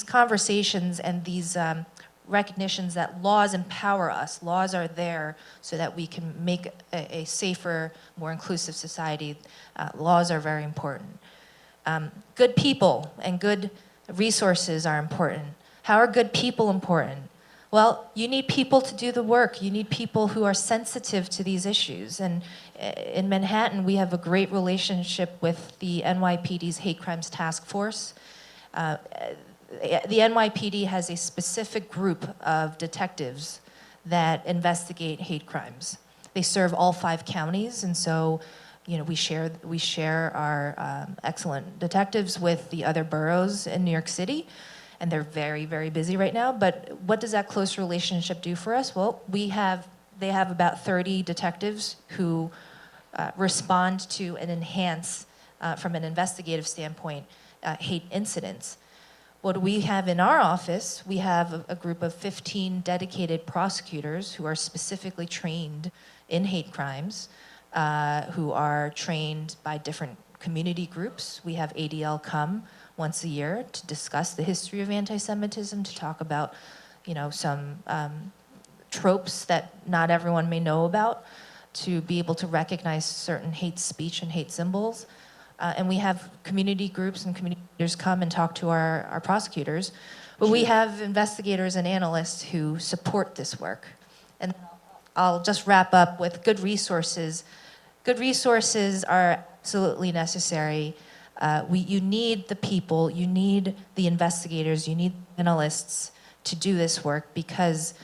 conversations and these recognitions that laws empower us, laws are there so that we can make a safer, more inclusive society. Laws are very important. Good people and good resources are important. How are good people important? Well, you need people to do the work. You need people who are sensitive to these issues. And in Manhattan, we have a great relationship with the NYPD's Hate Crimes Task Force. The NYPD has a specific group of detectives that investigate hate crimes. They serve all 5 counties, and so we share our excellent detectives with the other boroughs in New York City. And they're very, very busy right now. But what does that close relationship do for us? Well, they have about 30 detectives who respond to and enhance, from an investigative standpoint, hate incidents. What we have in our office, we have a group of 15 dedicated prosecutors who are specifically trained in hate crimes, who are trained by different community groups. We have ADL come once a year to discuss the history of anti-Semitism, to talk about, some tropes that not everyone may know about, to be able to recognize certain hate speech and hate symbols. And we have community groups and community leaders come and talk to our prosecutors. But we have investigators and analysts who support this work. And I'll just wrap up with good resources. Good resources are absolutely necessary. You need the people, you need the investigators, you need analysts to do this work, because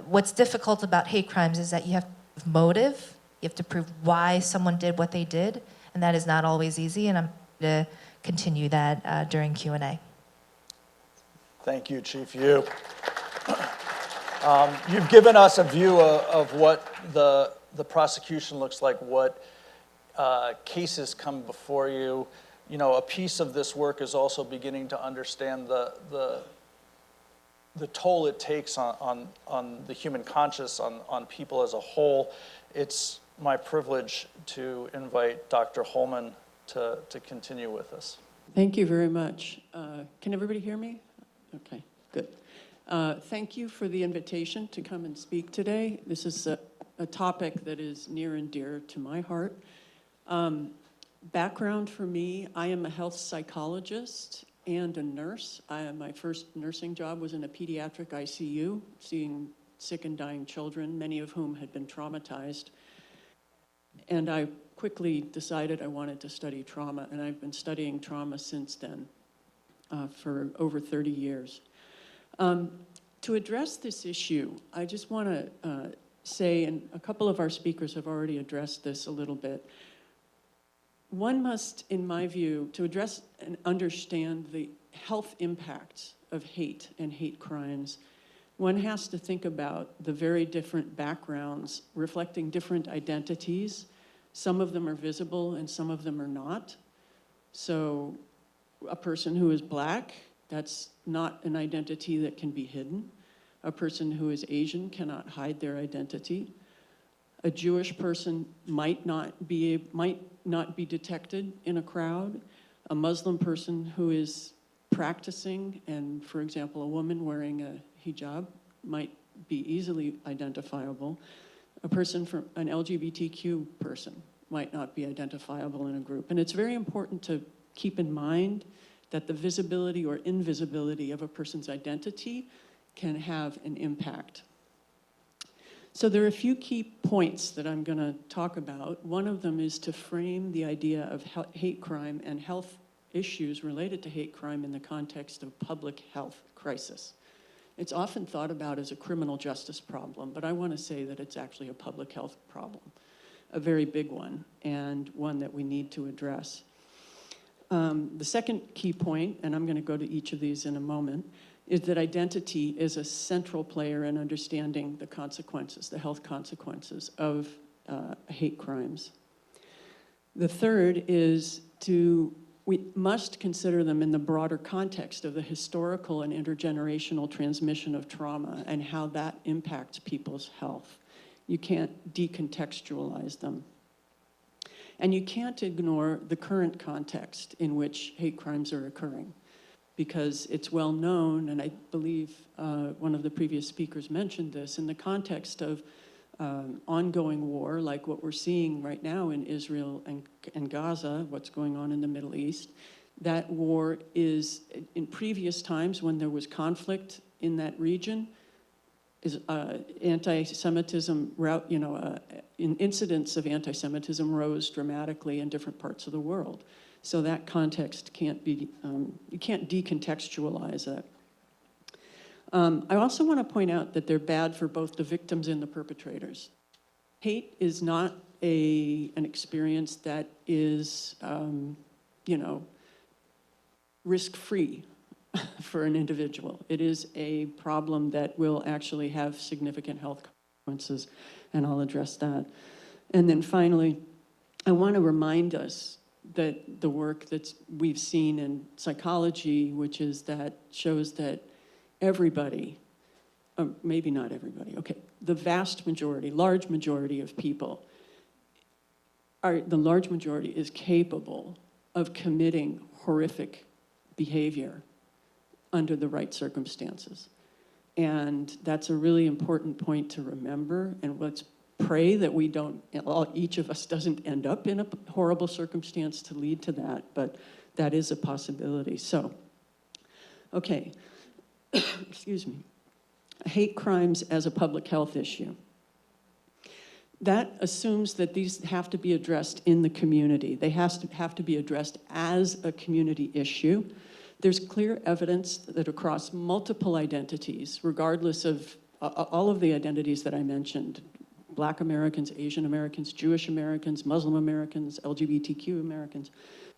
what's difficult about hate crimes is that you have to prove motive, you have to prove why someone did what they did, and that is not always easy, and I'm going to continue that during Q&A.
Thank you, Chief Yu. You've given us a view of what the prosecution looks like, what cases come before you. a piece of this work is also beginning to understand the toll it takes on the human conscience, on people as a whole. It's my privilege to invite Dr. Holman to continue with us.
Thank you very much. Can everybody hear me? Okay, good. Thank you for the invitation to come and speak today. This is a topic that is near and dear to my heart. Background for me, I am a health psychologist and a nurse. My first nursing job was in a pediatric ICU, seeing sick and dying children, many of whom had been traumatized. And I quickly decided I wanted to study trauma, and I've been studying trauma since then for over 30 years. To address this issue, I just want to say, and a couple of our speakers have already addressed this a little bit, one must, in my view, to address and understand the health impacts of hate and hate crimes, one has to think about the very different backgrounds reflecting different identities. Some of them are visible and some of them are not. So a person who is Black, that's not an identity that can be hidden. A person who is Asian cannot hide their identity. A Jewish person might not be detected in a crowd. A Muslim person who is practicing, and for example, a woman wearing a hijab might be easily identifiable. A person from an LGBTQ person might not be identifiable in a group. And it's very important to keep in mind that the visibility or invisibility of a person's identity can have an impact. So there are a few key points that I'm going to talk about. One of them is to frame the idea of hate crime and health issues related to hate crime in the context of public health crisis. It's often thought about as a criminal justice problem, but I want to say that it's actually a public health problem, a very big one, and one that we need to address. The second key point, and I'm going to go to each of these in a moment, is that identity is a central player in understanding the consequences, the health consequences of hate crimes. The third is we must consider them in the broader context of the historical and intergenerational transmission of trauma and how that impacts people's health. You can't decontextualize them. And you can't ignore the current context in which hate crimes are occurring, because it's well known, and I believe one of the previous speakers mentioned this, in the context of ongoing war, like what we're seeing right now in Israel and Gaza, what's going on in the Middle East. That war is, in previous times when there was conflict in that region, is anti-Semitism, incidents of anti-Semitism rose dramatically in different parts of the world. So that context can't be, you can't decontextualize that. I also want to point out that they're bad for both the victims and the perpetrators. Hate is not an experience that is, risk-free for an individual. It is a problem that will actually have significant health consequences, and I'll address that. And then finally, I want to remind us that the work that we've seen in psychology, which is that shows that everybody, maybe not everybody, okay, the vast majority, large majority of people, the large majority is capable of committing horrific behavior under the right circumstances. And that's a really important point to remember, and let's pray that we don't, each of us doesn't end up in a horrible circumstance to lead to that, but that is a possibility. So, okay, excuse me. Hate crimes as a public health issue. That assumes that these have to be addressed in the community. They have to be addressed as a community issue. There's clear evidence that across multiple identities, regardless of all of the identities that I mentioned, Black Americans, Asian Americans, Jewish Americans, Muslim Americans, LGBTQ Americans,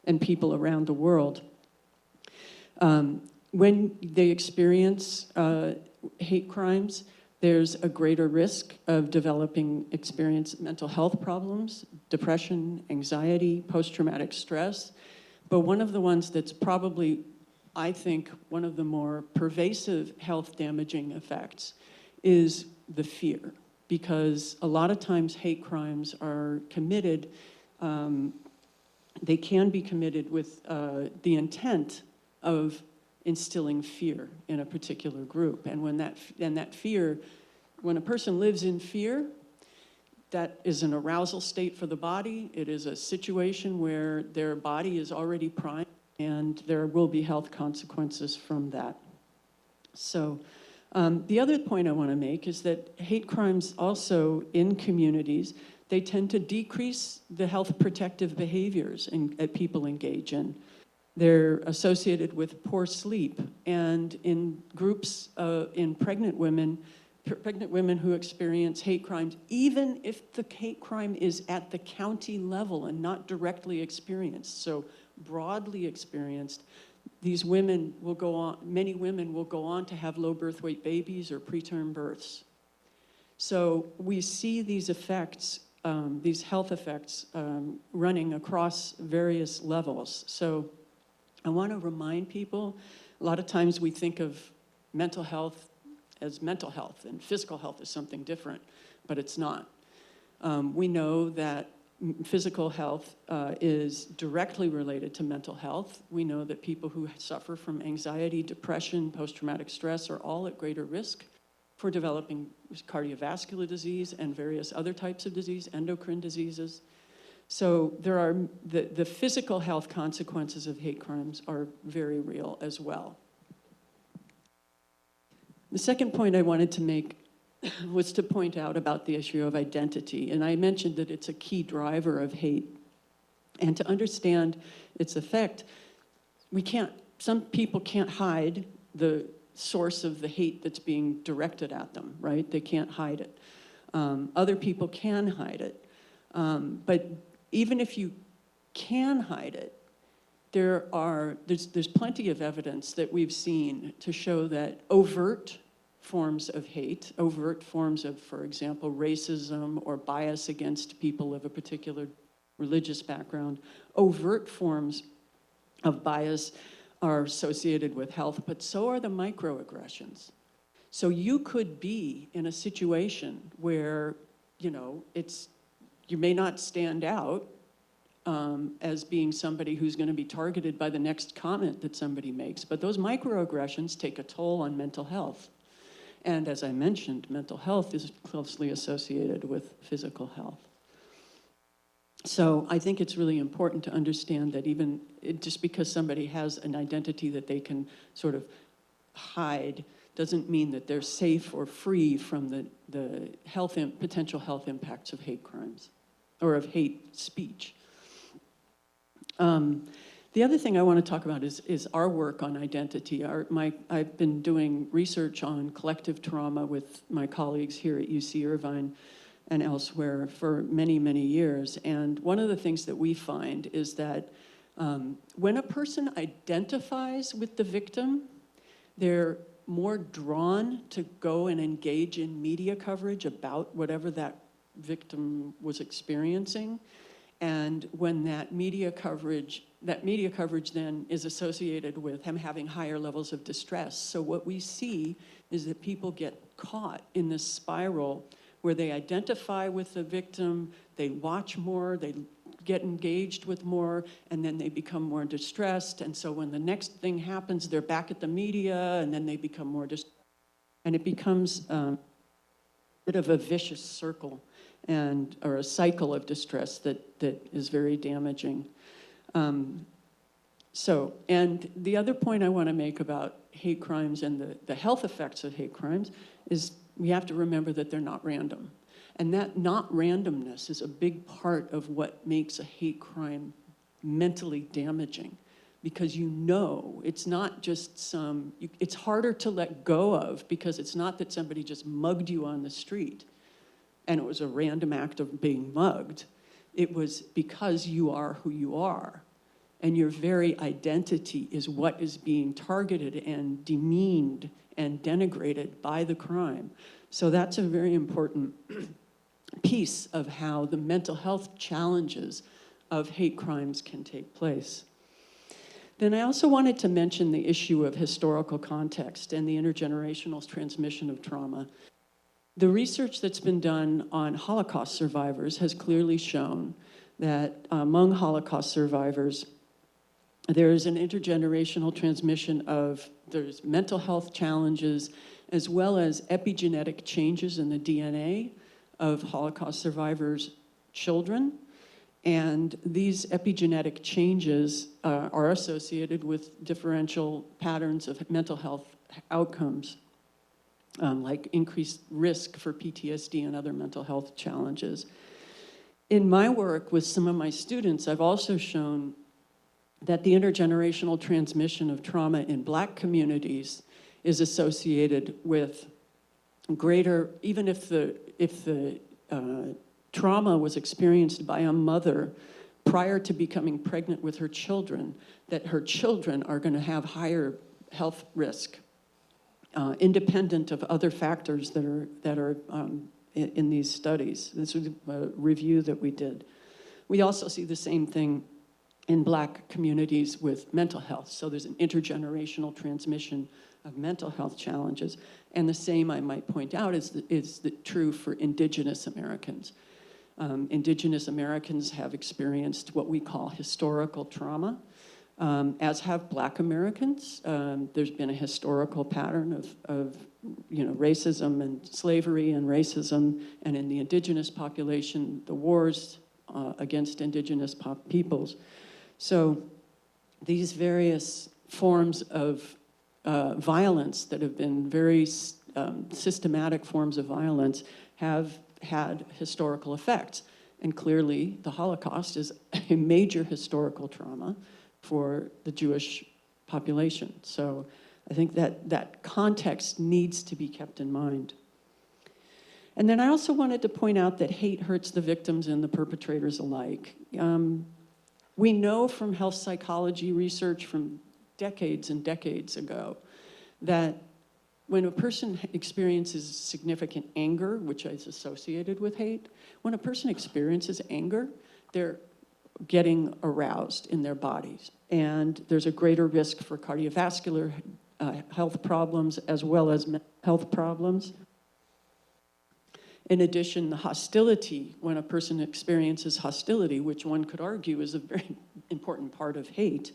and people around the world, when they experience hate crimes, there's a greater risk of developing mental health problems, depression, anxiety, post-traumatic stress, But one of the ones that's probably, I think, one of the more pervasive health damaging effects is the fear. Because a lot of times hate crimes are committed, they can be committed with the intent of instilling fear in a particular group. And when that fear, when a person lives in fear, that is an arousal state for the body. It is a situation where their body is already primed, and there will be health consequences from that. So the other point I want to make is that hate crimes also in communities, they tend to decrease the health protective behaviors that people engage in. They're associated with poor sleep, and in groups in pregnant women who experience hate crimes, even if the hate crime is at the county level and not directly experienced, so broadly experienced, these women will go on, many women will go on to have low birth weight babies or preterm births. So we see these effects, these health effects running across various levels. So I want to remind people, a lot of times we think of mental health as mental health, and physical health is something different, but it's not. We know that physical health is directly related to mental health. We know that people who suffer from anxiety, depression, post-traumatic stress are all at greater risk for developing cardiovascular disease and various other types of disease, endocrine diseases. So there are, the physical health consequences of hate crimes are very real as well. The second point I wanted to make was to point out about the issue of identity. And I mentioned that it's a key driver of hate. And to understand its effect, some people can't hide the source of the hate that's being directed at them, right? They can't hide it. Other people can hide it. But even if you can hide it, there's plenty of evidence that we've seen to show that overt forms of hate, overt forms of, for example, racism or bias against people of a particular religious background, overt forms of bias are associated with health, but so are the microaggressions. So you could be in a situation where, you may not stand out as being somebody who's going to be targeted by the next comment that somebody makes, but those microaggressions take a toll on mental health. And as I mentioned, mental health is closely associated with physical health. So I think it's really important to understand that even just because somebody has an identity that they can sort of hide doesn't mean that they're safe or free from the potential health impacts of hate crimes or of hate speech. The other thing I want to talk about is our work on identity. I've been doing research on collective trauma with my colleagues here at UC Irvine and elsewhere for many, many years. And one of the things that we find is that when a person identifies with the victim, they're more drawn to go and engage in media coverage about whatever that victim was experiencing. And when that media coverage then is associated with him having higher levels of distress. So what we see is that people get caught in this spiral where they identify with the victim, they watch more, they get engaged with more, and then they become more distressed. And so when the next thing happens, they're back at the media, and then they become more distressed. And it becomes a bit of a vicious circle or a cycle of distress that is very damaging. And the other point I want to make about hate crimes and the health effects of hate crimes is we have to remember that they're not random. And that not randomness is a big part of what makes a hate crime mentally damaging. Because it's not just it's harder to let go of because it's not that somebody just mugged you on the street and it was a random act of being mugged. It was because you are who you are. And your very identity is what is being targeted and demeaned and denigrated by the crime. So that's a very important piece of how the mental health challenges of hate crimes can take place. Then I also wanted to mention the issue of historical context and the intergenerational transmission of trauma. The research that's been done on Holocaust survivors has clearly shown that among Holocaust survivors, there's an intergenerational transmission of, there's mental health challenges, as well as epigenetic changes in the DNA of Holocaust survivors' children. And these epigenetic changes are associated with differential patterns of mental health outcomes, like increased risk for PTSD and other mental health challenges. In my work with some of my students, I've also shown that the intergenerational transmission of trauma in Black communities is associated with greater, even if the trauma was experienced by a mother prior to becoming pregnant with her children, that her children are going to have higher health risk, independent of other factors that are in these studies. This was a review that we did. We also see the same thing in Black communities with mental health. So there's an intergenerational transmission of mental health challenges. And the same, I might point out, is true for Indigenous Americans. Indigenous Americans have experienced what we call historical trauma, as have Black Americans. There's been a historical pattern of racism and slavery and racism, and in the Indigenous population, the wars against Indigenous peoples. So these various forms of violence that have been very systematic forms of violence have had historical effects. And clearly, the Holocaust is a major historical trauma for the Jewish population. So I think that context needs to be kept in mind. And then I also wanted to point out that hate hurts the victims and the perpetrators alike. We know from health psychology research from decades and decades ago that when a person experiences significant anger, which is associated with hate, when a person experiences anger, they're getting aroused in their bodies. And there's a greater risk for cardiovascular health problems as well as mental health problems. In addition, the hostility, when a person experiences hostility, which one could argue is a very important part of hate,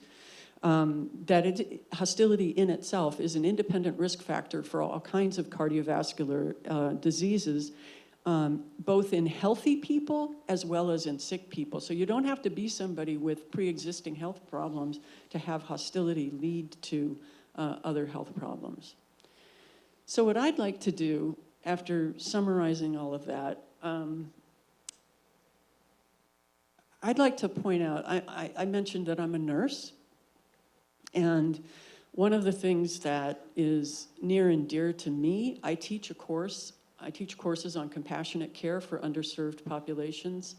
hostility in itself is an independent risk factor for all kinds of cardiovascular diseases, both in healthy people as well as in sick people. So you don't have to be somebody with pre-existing health problems to have hostility lead to other health problems. So what I'd like to do, after summarizing all of that, I'd like to point out, I mentioned that I'm a nurse, and one of the things that is near and dear to me, I teach courses on compassionate care for underserved populations,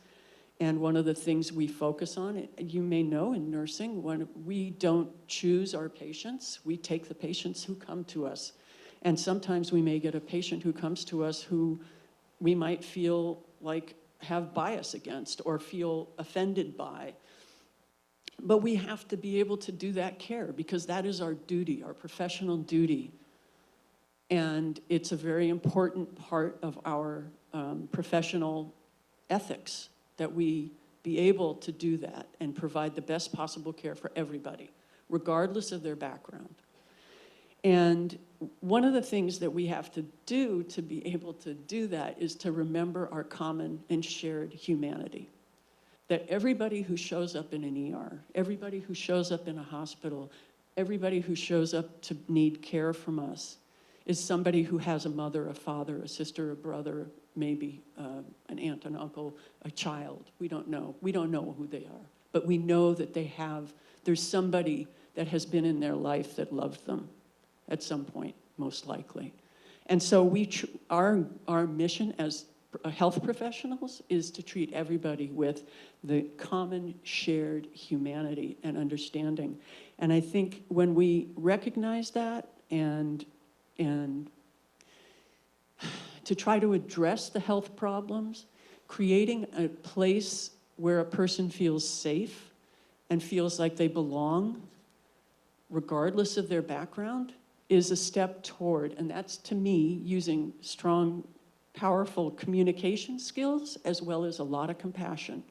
and one of the things we focus on, you may know in nursing, when we don't choose our patients, we take the patients who come to us. And sometimes we may get a patient who comes to us who we might feel like have bias against or feel offended by. But we have to be able to do that care because that is our duty, our professional duty. And it's a very important part of our professional ethics that we be able to do that and provide the best possible care for everybody, regardless of their background. And one of the things that we have to do to be able to do that is to remember our common and shared humanity. That everybody who shows up in an ER, everybody who shows up in a hospital, everybody who shows up to need care from us is somebody who has a mother, a father, a sister, a brother, maybe an aunt, an uncle, a child. We don't know. We don't know who they are. But we know that there's somebody that has been in their life that loved them at some point, most likely. And so our mission as health professionals is to treat everybody with the common shared humanity and understanding. And I think when we recognize that and to try to address the health problems, creating a place where a person feels safe and feels like they belong, regardless of their background, is a step toward, and that's to me using strong, powerful communication skills as well as a lot of compassion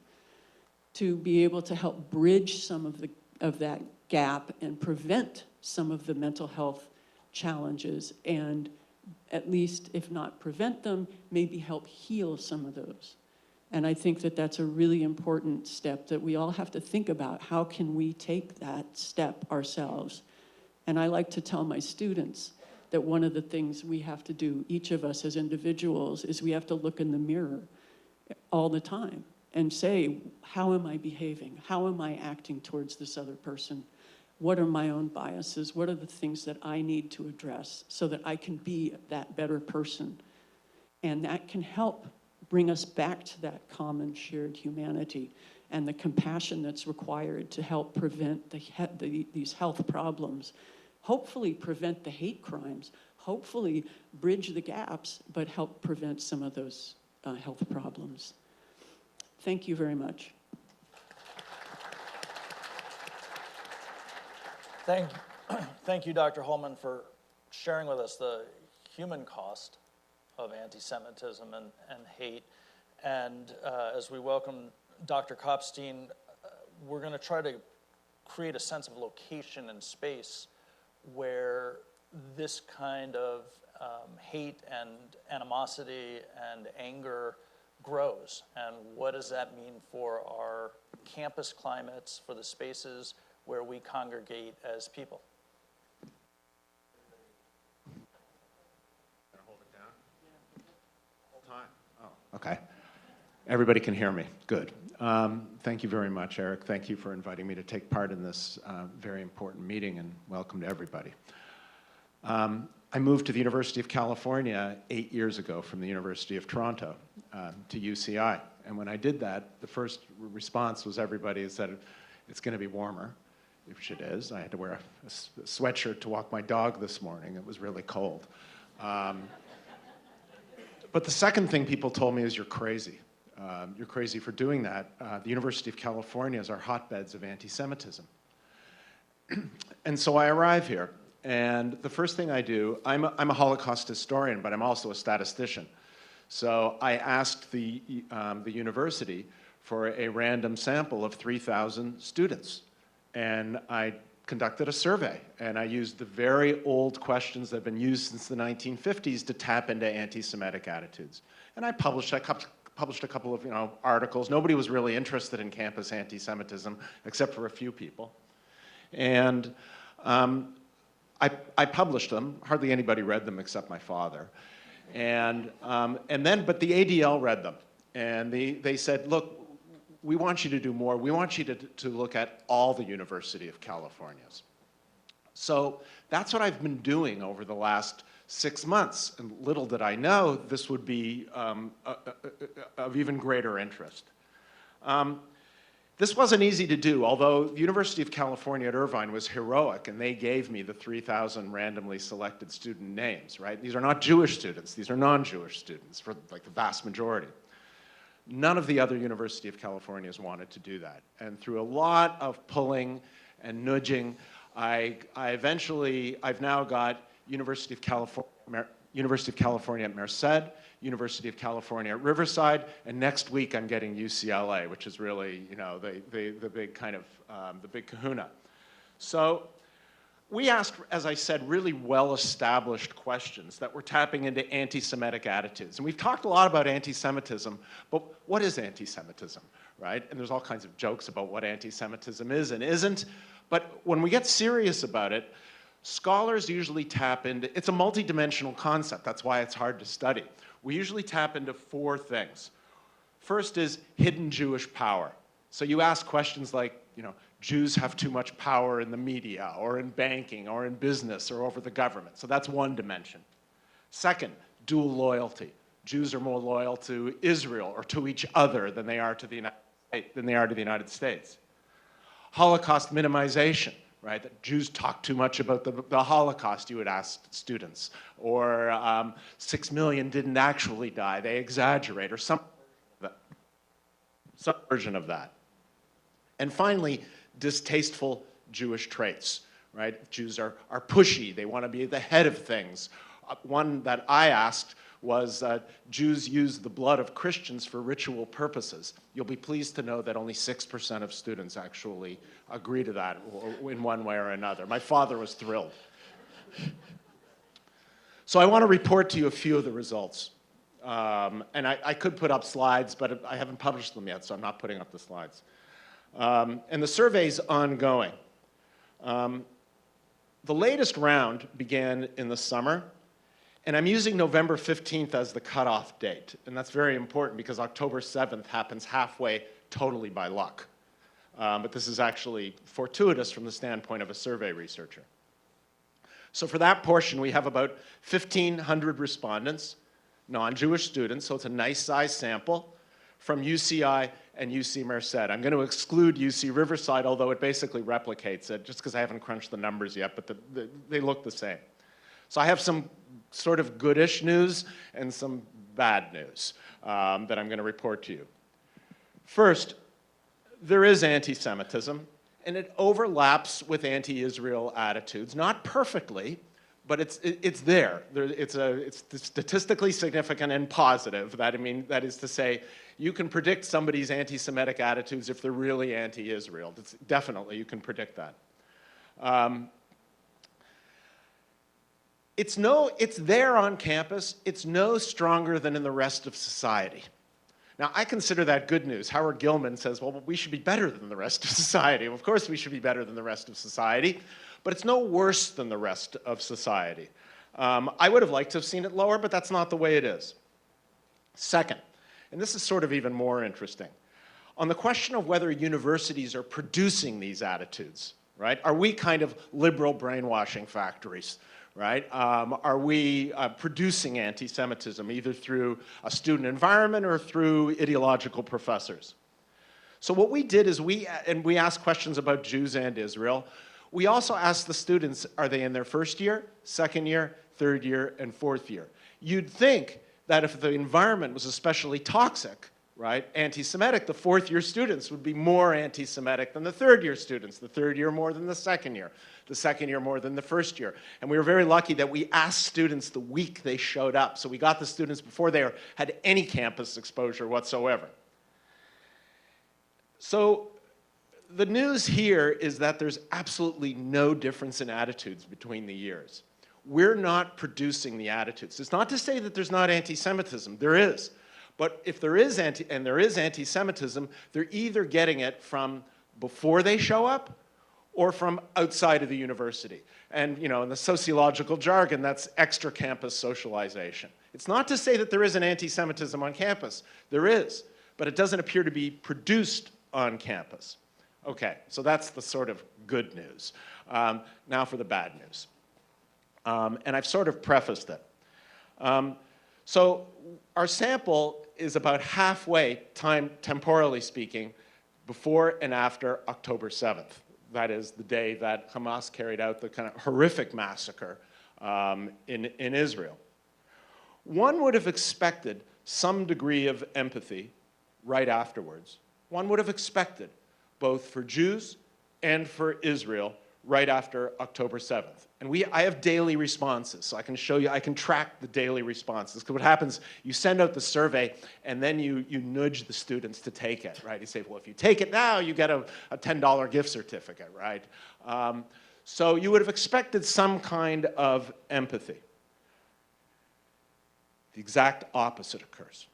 to be able to help bridge some of that gap and prevent some of the mental health challenges, and at least, if not prevent them, maybe help heal some of those. And I think that that's a really important step that we all have to think about. How can we take that step ourselves? And I like to tell my students that one of the things we have to do, each of us as individuals, is we have to look in the mirror all the time and say, how am I behaving? How am I acting towards this other person? What are my own biases? What are the things that I need to address so that I can be that better person? And that can help bring us back to that common shared humanity and the compassion that's required to help prevent these health problems, hopefully prevent the hate crimes, hopefully bridge the gaps, but help prevent some of those health problems. Thank you very much.
Thank you, Dr. Holman, for sharing with us the human cost of anti-Semitism and hate. And as we welcome Dr. Kopstein, we're going to try to create a sense of location and space where this kind of hate and animosity and anger grows. And what does that mean for our campus climates, for the spaces where we congregate as people?
Okay. Everybody can hear me. Good. Thank you very much, Eric. Thank you for inviting me to take part in this very important meeting, and welcome to everybody. I moved to the University of California 8 years ago from the University of Toronto to UCI. And when I did that, the first response was everybody said, it's going to be warmer, which it is. I had to wear a sweatshirt to walk my dog this morning. It was really cold. But the second thing people told me is, you're crazy. You're crazy for doing that. The University of California is our hotbeds of anti-Semitism. And so I arrive here, and the first thing I do, I'm a Holocaust historian, but I'm also a statistician. So I asked the university for a random sample of 3,000 students. And I conducted a survey, and I used the very old questions that have been used since the 1950s to tap into anti-Semitic attitudes. And I published a couple of articles. Nobody was really interested in campus anti-Semitism, except for a few people. And I published them. Hardly anybody read them except my father. But the ADL read them, and they said, look, we want you to do more. We want you to look at all the University of Californias. So that's what I've been doing over the last 6 months. And little did I know this would be of even greater interest. This wasn't easy to do, although the University of California at Irvine was heroic, and they gave me the 3,000 randomly selected student names, right? These are not Jewish students. These are non-Jewish students, for like the vast majority. None of the other University of Californias wanted to do that. And through a lot of pulling and nudging, I've now got University of California at Merced, University of California at Riverside, and next week I'm getting UCLA, which is really, the big kind of, the big kahuna. So we asked, as I said, really well-established questions that were tapping into anti-Semitic attitudes. And we've talked a lot about anti-Semitism, but what is anti-Semitism, right? And there's all kinds of jokes about what anti-Semitism is and isn't. But when we get serious about it, scholars usually tap into, it's a multidimensional concept. That's why it's hard to study. We usually tap into 4 things. First is hidden Jewish power. So you ask questions like, Jews have too much power in the media or in banking or in business or over the government. So that's one dimension. Second, dual loyalty. Jews are more loyal to Israel or to each other than they are to the United States. Holocaust minimization, right? That Jews talk too much about the Holocaust, you would ask students. Or 6 million didn't actually die, they exaggerate, or some version of that. And finally, distasteful Jewish traits, right? Jews are pushy, they want to be the head of things. One that I asked was, Jews use the blood of Christians for ritual purposes. You'll be pleased to know that only 6% of students actually agree to that in one way or another. My father was thrilled. So I want to report to you a few of the results. And I could put up slides, but I haven't published them yet, so I'm not putting up the slides. And the survey's ongoing. The latest round began in the summer, and I'm using November 15th as the cutoff date. And that's very important because October 7th happens halfway totally by luck. But this is actually fortuitous from the standpoint of a survey researcher. So for that portion, we have about 1,500 respondents, non-Jewish students, so it's a nice size sample, from UCI and UC Merced. I'm going to exclude UC Riverside, although it basically replicates it, just because I haven't crunched the numbers yet, but they look the same. So I have some sort of goodish news and some bad news that I'm going to report to you. First, there is anti-Semitism, and it overlaps with anti-Israel attitudes, not perfectly, but it's there. It's statistically significant and positive. That is to say, you can predict somebody's anti-Semitic attitudes if they're really anti-Israel. Definitely, you can predict that. It's there on campus. It's no stronger than in the rest of society. Now, I consider that good news. Howard Gilman says, well, we should be better than the rest of society. Of course we should be better than the rest of society, but it's no worse than the rest of society. I would have liked to have seen it lower, but that's not the way it is. Second, and this is sort of even more interesting, on the question of whether universities are producing these attitudes, right? Are we kind of liberal brainwashing factories? Right? Are we producing anti-Semitism either through a student environment or through ideological professors? So what we did is we asked questions about Jews and Israel. We also asked the students, are they in their first year, second year, third year, and fourth year? You'd think that if the environment was especially toxic, right, anti-Semitic, the fourth-year students would be more anti-Semitic than the third-year students, the third year more than the second year year more than the first year. And we were very lucky that we asked students the week they showed up. So we got the students before they had any campus exposure whatsoever. So the news here is that there's absolutely no difference in attitudes between the years. We're not producing the attitudes. It's not to say that there's not anti-Semitism. There is. But if there is anti-Semitism, they're either getting it from before they show up or from outside of the university. And in the sociological jargon, that's extra-campus socialization. It's not to say that there isn't anti-Semitism on campus. There is, but it doesn't appear to be produced on campus. Okay, so that's the sort of good news. Now for the bad news. And I've sort of prefaced it. So our sample is about halfway, temporally speaking, before and after October 7th. That is the day that Hamas carried out the kind of horrific massacre in Israel. One would have expected some degree of empathy right afterwards. One would have expected, both for Jews and for Israel, right after October 7th. And I have daily responses, so I can show you, I can track the daily responses. Because what happens, you send out the survey, and then you nudge the students to take it, right? You say, well, if you take it now, you get a $10 gift certificate, right? So you would have expected some kind of empathy. The exact opposite occurs.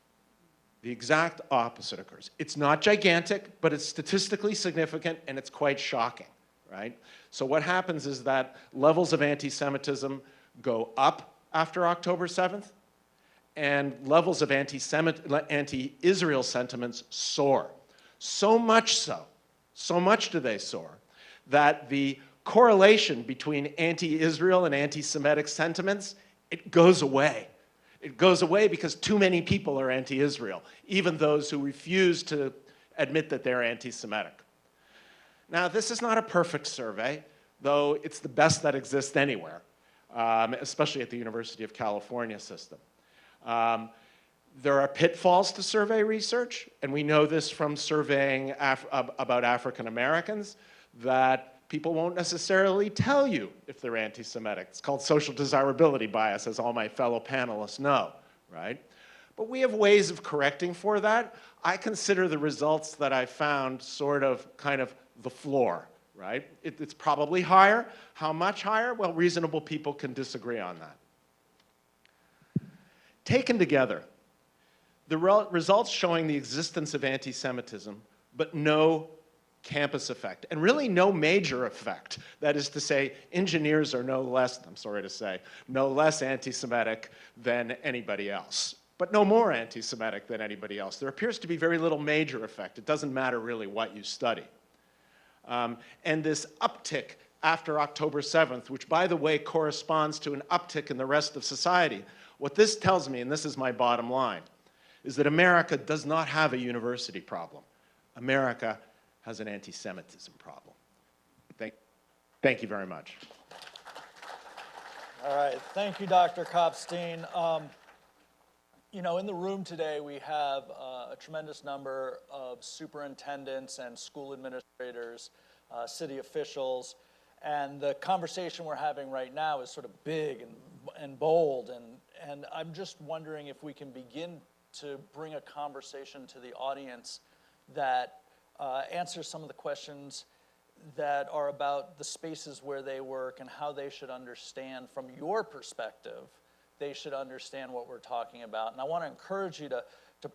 The exact opposite occurs. It's not gigantic, but it's statistically significant, and it's quite shocking. Right? So what happens is that levels of anti-Semitism go up after October 7th, and levels of anti-Israel sentiments soar. So much do they soar, that the correlation between anti-Israel and anti-Semitic sentiments, it goes away. It goes away because too many people are anti-Israel, even those who refuse to admit that they're anti-Semitic. Now, this is not a perfect survey, though it's the best that exists anywhere, especially at the University of California system. There are pitfalls to survey research, and we know this from surveying about African Americans, that people won't necessarily tell you if they're anti-Semitic. It's called social desirability bias, as all my fellow panelists know, right? But we have ways of correcting for that. I consider the results that I found sort of kind of the floor, right? It's probably higher. How much higher? Well, reasonable people can disagree on that. Taken together, the results showing the existence of anti-Semitism, but no campus effect, and really no major effect. That is to say, engineers are no less, I'm sorry to say, no less anti-Semitic than anybody else, but no more anti-Semitic than anybody else. There appears to be very little major effect. It doesn't matter really what you study. And this uptick after October 7th, which by the way corresponds to an uptick in the rest of society, what this tells me, and this is my bottom line, is that America does not have a university problem. America has an anti-Semitism problem. Thank you very much.
All right, thank you, Dr. Kopstein. You know, in the room today, we have a tremendous number of superintendents and school administrators, city officials, and the conversation we're having right now is sort of big and bold, and I'm just wondering if we can begin to bring a conversation to the audience that answers some of the questions that are about the spaces where they work and how they should understand, from your perspective, they should understand what we're talking about. And I want to encourage you to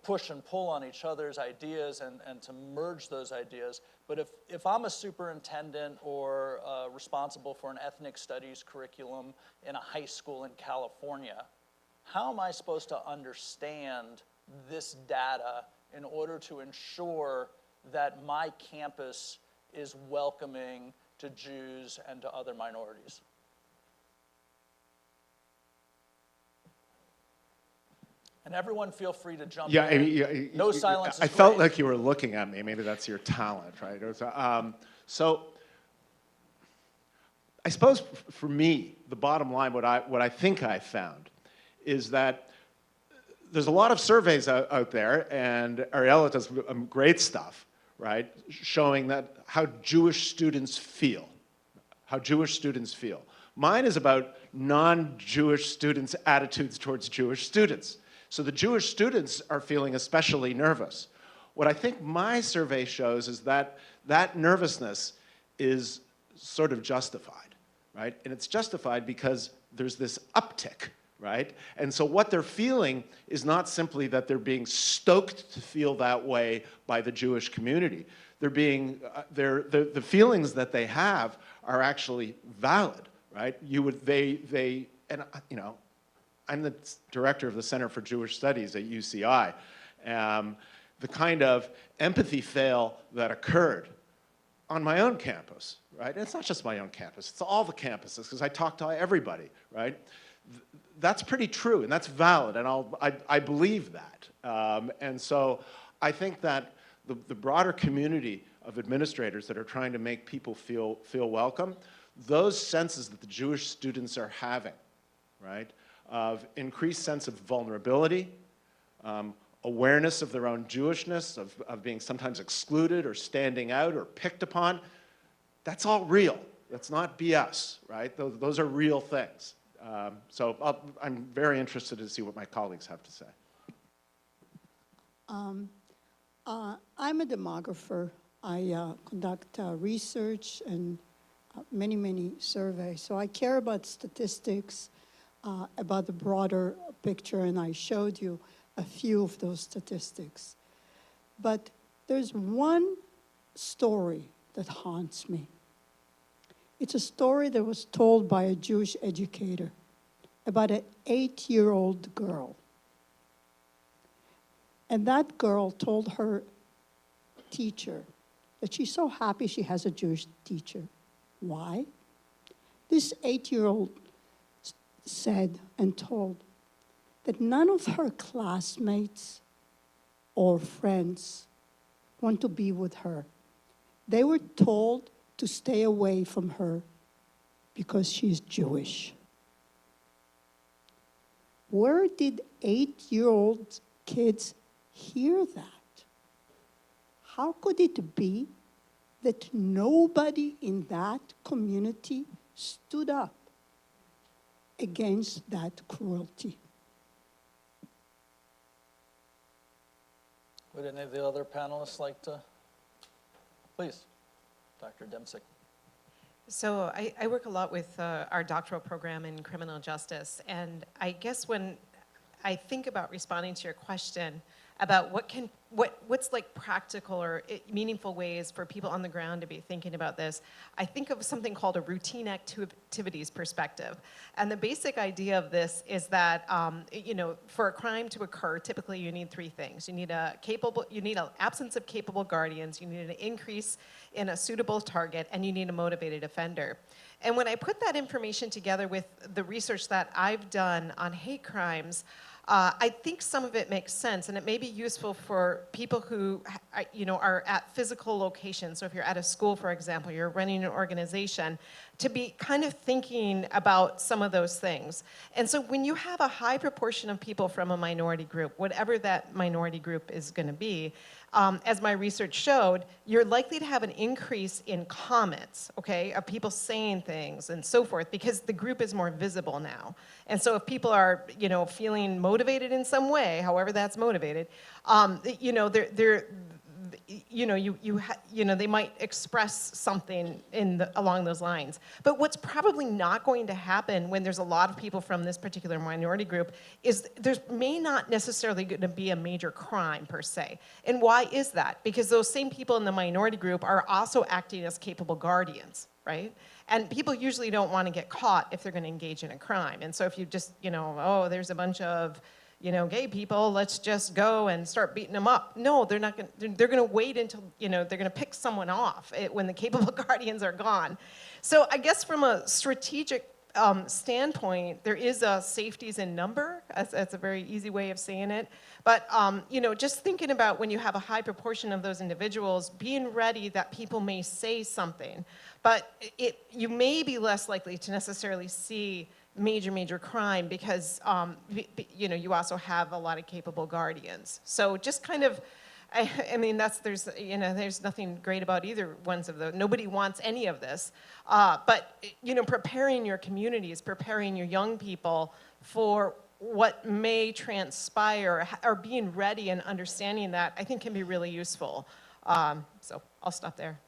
push and pull on each other's ideas and to merge those ideas. But if I'm a superintendent or responsible for an ethnic studies curriculum in a high school in California, how am I supposed to understand this data in order to ensure that my campus is welcoming to Jews and to other minorities? And everyone feel free to jump in. No silence is
I felt
great.
like you were looking at me. Maybe that's your talent, right? So I suppose for me, the bottom line, what I think I found is that there's a lot of surveys out there, and Ariela does great stuff, right, showing that how Jewish students feel, Mine is about non-Jewish students' attitudes towards Jewish students. So the Jewish students are feeling especially nervous. What I think my survey shows is that that nervousness is sort of justified, right? And it's justified because there's this uptick, right? And so what they're feeling is not simply that they're being stoked to feel that way by the Jewish community. They're being, the feelings that they have are actually valid, right? I'm the director of the Center for Jewish Studies at UCI. The kind of empathy fail that occurred on my own campus, right? And it's not just my own campus, it's all the campuses, because I talk to everybody, right? That's pretty true, and that's valid, and I believe that. And so I think that the broader community of administrators that are trying to make people feel welcome, those senses that the Jewish students are having, right, of increased sense of vulnerability, awareness of their own Jewishness, of being sometimes excluded or standing out or picked upon, that's all real. That's not BS, right? Those are real things. So I'm very interested to see what my colleagues have to say.
I'm a demographer. I conduct research and many surveys. So I care about statistics, about the broader picture, and I showed you a few of those statistics. But there's one story that haunts me. It's a story that was told by a Jewish educator about an 8-year-old girl. And that girl told her teacher that she's so happy she has a Jewish teacher. Why? This 8-year-old said and told that none of her classmates or friends want to be with her. They were told to stay away from her because she's Jewish. Where did 8-year-old kids hear that? How could it be that nobody in that community stood up against that cruelty.
Would any of the other panelists like to? Please, Dr. Adamczyk.
So I work a lot with our doctoral program in criminal justice, and I guess when I think about responding to your question about what's like practical or meaningful ways for people on the ground to be thinking about this, I think of something called a routine activities perspective. And the basic idea of this is that, for a crime to occur, typically you need three things. You need an absence of capable guardians, you need an increase in a suitable target, and you need a motivated offender. And when I put that information together with the research that I've done on hate crimes, I think some of it makes sense, and it may be useful for people who, are at physical locations. So if you're at a school, for example, you're running an organization, to be kind of thinking about some of those things. And so when you have a high proportion of people from a minority group, whatever that minority group is going to be, as my research showed, you're likely to have an increase in comments, okay, of people saying things and so forth, because the group is more visible now. And so if people are, feeling motivated in some way, however that's motivated, they might express something along those lines. But what's probably not going to happen when there's a lot of people from this particular minority group is there may not necessarily going to be a major crime per se. And why is that? Because those same people in the minority group are also acting as capable guardians, right? And people usually don't want to get caught if they're going to engage in a crime. And so if you just, there's a bunch of gay people, let's just go and start beating them up. No, they're not going to, they're going to wait until, they're going to pick someone off when the capable guardians are gone. So I guess from a strategic standpoint, there is a safeties in number. That's a very easy way of saying it. But, just thinking about when you have a high proportion of those individuals, being ready that people may say something. But you may be less likely to necessarily see major crime because, you also have a lot of capable guardians. So just kind of, there's nothing great about either ones of those. Nobody wants any of this. But, preparing your communities, preparing your young people for what may transpire, or being ready and understanding that, I think can be really useful. So I'll stop there.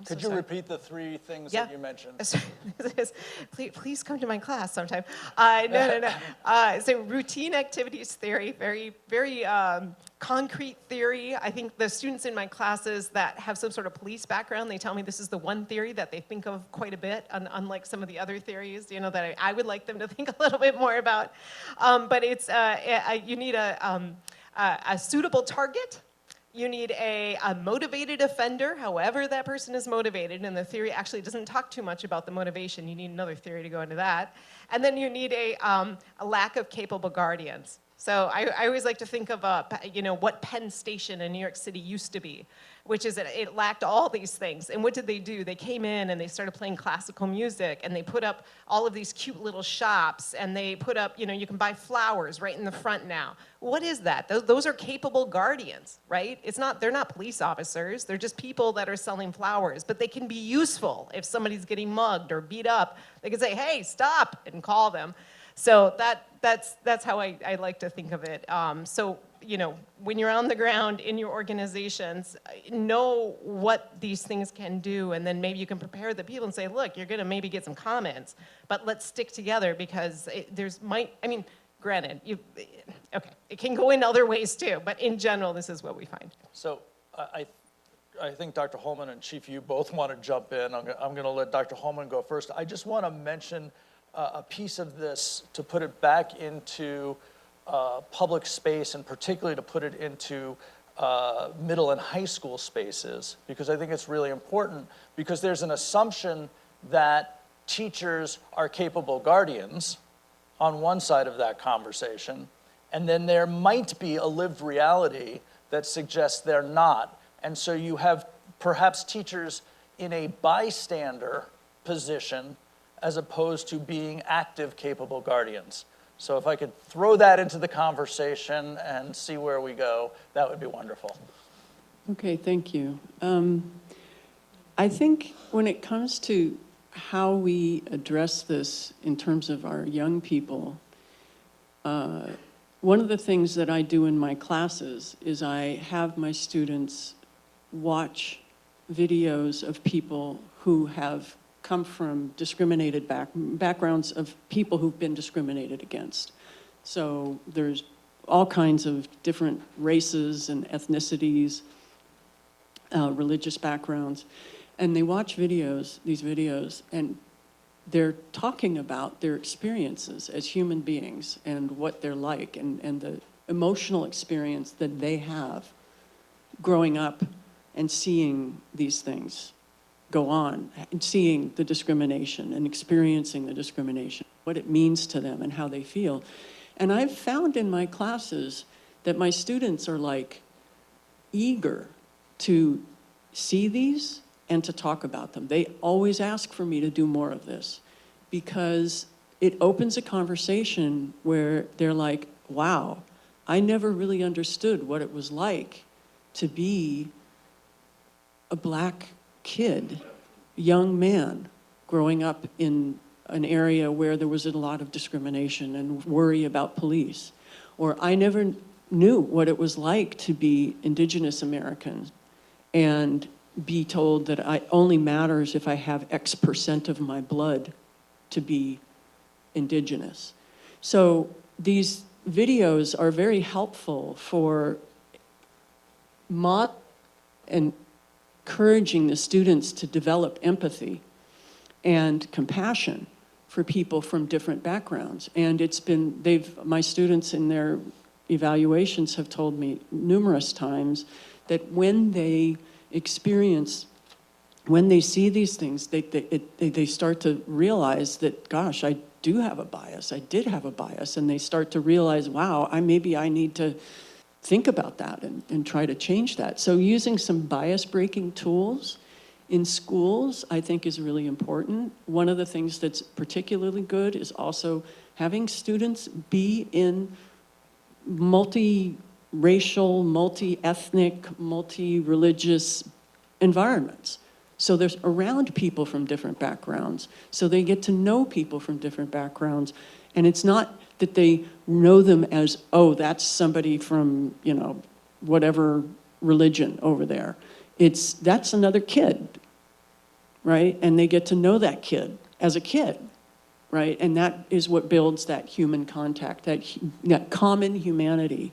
Could you repeat the three things that you mentioned?
Please come to my class sometime. No. So routine activities theory, very, very concrete theory. I think the students in my classes that have some sort of police background, they tell me this is the one theory that they think of quite a bit, unlike some of the other theories, that I would like them to think a little bit more about. But it's you need a suitable target. You need a motivated offender, however that person is motivated, and the theory actually doesn't talk too much about the motivation. You need another theory to go into that. And then you need a lack of capable guardians. So I always like to think of, what Penn Station in New York City used to be, which is that it lacked all these things. And what did they do? They came in and they started playing classical music, and they put up all of these cute little shops, and they put up, you can buy flowers right in the front now. What is that? Those are capable guardians, right? They're not police officers. They're just people that are selling flowers, but they can be useful if somebody's getting mugged or beat up. They can say, hey, stop, and call them. So that's how I like to think of it. So, when you're on the ground in your organizations, know what these things can do, and then maybe you can prepare the people and say, look, you're going to maybe get some comments, but let's stick together because granted, it can go in other ways too, but in general, this is what we find.
So I think Dr. Holman and Chief, you both want to jump in. I'm going to let Dr. Holman go first. I just want to mention a piece of this to put it back into public space, and particularly to put it into middle and high school spaces, because I think it's really important, because there's an assumption that teachers are capable guardians on one side of that conversation, and then there might be a lived reality that suggests they're not. And so you have perhaps teachers in a bystander position as opposed to being active, capable guardians. So if I could throw that into the conversation and see where we go, that would be wonderful.
Okay, thank you. I think when it comes to how we address this in terms of our young people, one of the things that I do in my classes is I have my students watch videos of people who have come from discriminated backgrounds of people who've been discriminated against. So there's all kinds of different races and ethnicities, religious backgrounds, and they watch these videos, and they're talking about their experiences as human beings and what they're like and the emotional experience that they have growing up and seeing these things go on, and seeing the discrimination and experiencing the discrimination, what it means to them and how they feel. And I've found in my classes that my students are like eager to see these and to talk about them. They always ask for me to do more of this because it opens a conversation where they're like, wow, I never really understood what it was like to be a Black kid, young man, growing up in an area where there was a lot of discrimination and worry about police. Or I never knew what it was like to be Indigenous American and be told that I only matters if I have X% of my blood to be Indigenous. So these videos are very helpful for encouraging the students to develop empathy and compassion for people from different backgrounds. And it's been, my students in their evaluations have told me numerous times that when they see these things, they start to realize that, gosh, I do have a bias, I did have a bias, and they start to realize, wow, maybe I need to think about that and try to change that. So using some bias-breaking tools in schools, I think, is really important. One of the things that's particularly good is also having students be in multi-racial, multi-ethnic, multi-religious environments. So they're around people from different backgrounds. So they get to know people from different backgrounds. And it's not that they know them as, oh, that's somebody from, whatever religion over there. That's another kid, right? And they get to know that kid as a kid, right? And that is what builds that human contact, that common humanity.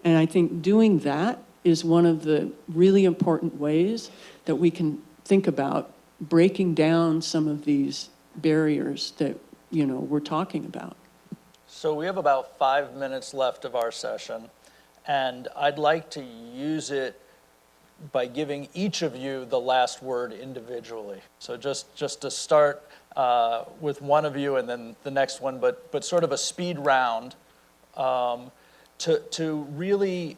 And I think doing that is one of the really important ways that we can think about breaking down some of these barriers that, we're talking about.
So we have about 5 minutes left of our session, and I'd like to use it by giving each of you the last word individually. So just to start with one of you and then the next one, but sort of a speed round to really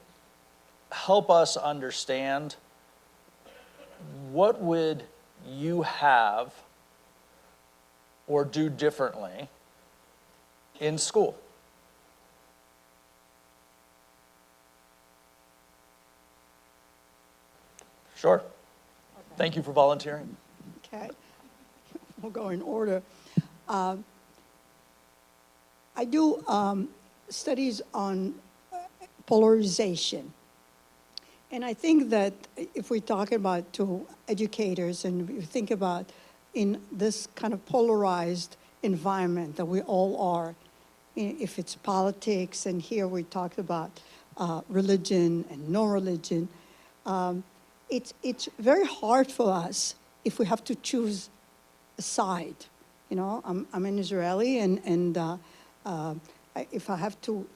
help us understand what would you have or do differently in school? Sure. Thank you for volunteering.
Okay, we'll go in order. I do studies on polarization. And I think that if we're talking about to educators and we think about in this kind of polarized environment that we all are, if it's politics, and here we talked about religion and no religion, it's very hard for us if we have to choose a side. I'm an Israeli, and if I have to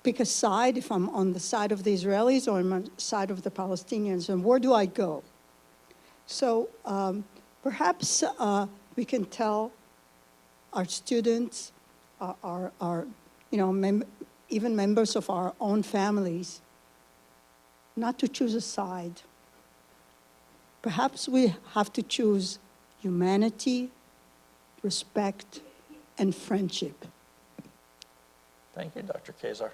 pick a side, if I'm on the side of the Israelis or on the side of the Palestinians, and where do I go? So perhaps we can tell our students, even members of our own families, not to choose a side. Perhaps we have to choose humanity, respect, and friendship.
Thank you, Dr. Keysar.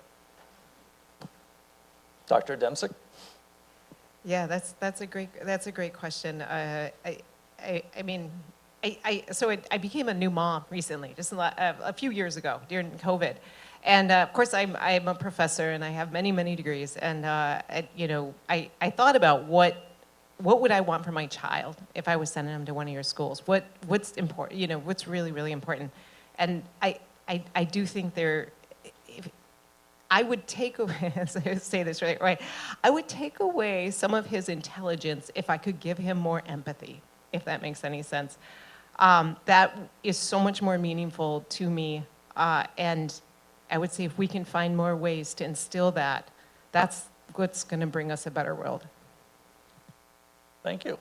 Dr. Adamczyk?
Yeah, that's a great question. I mean, I became a new mom recently, just a few years ago during COVID, and of course I'm a professor and I have many degrees, and I thought about what would I want for my child if I was sending them to one of your schools? What's important? What's really important? And I do think I would take away, say this right, I would take away some of his intelligence if I could give him more empathy, if that makes any sense. That is so much more meaningful to me, and I would say if we can find more ways to instill that, that's what's going to bring us a better world.
Thank you.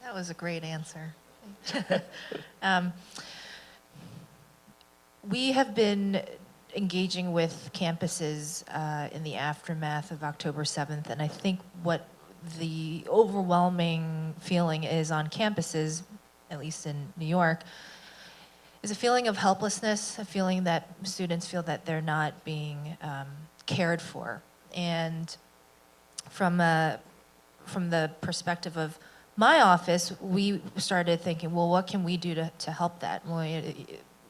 That was a great answer. We have been engaging with campuses in the aftermath of October 7th, and I think what the overwhelming feeling is on campuses, at least in New York, is a feeling of helplessness, a feeling that students feel that they're not being cared for. And from the perspective of my office, we started thinking, well, what can we do to help that? Well,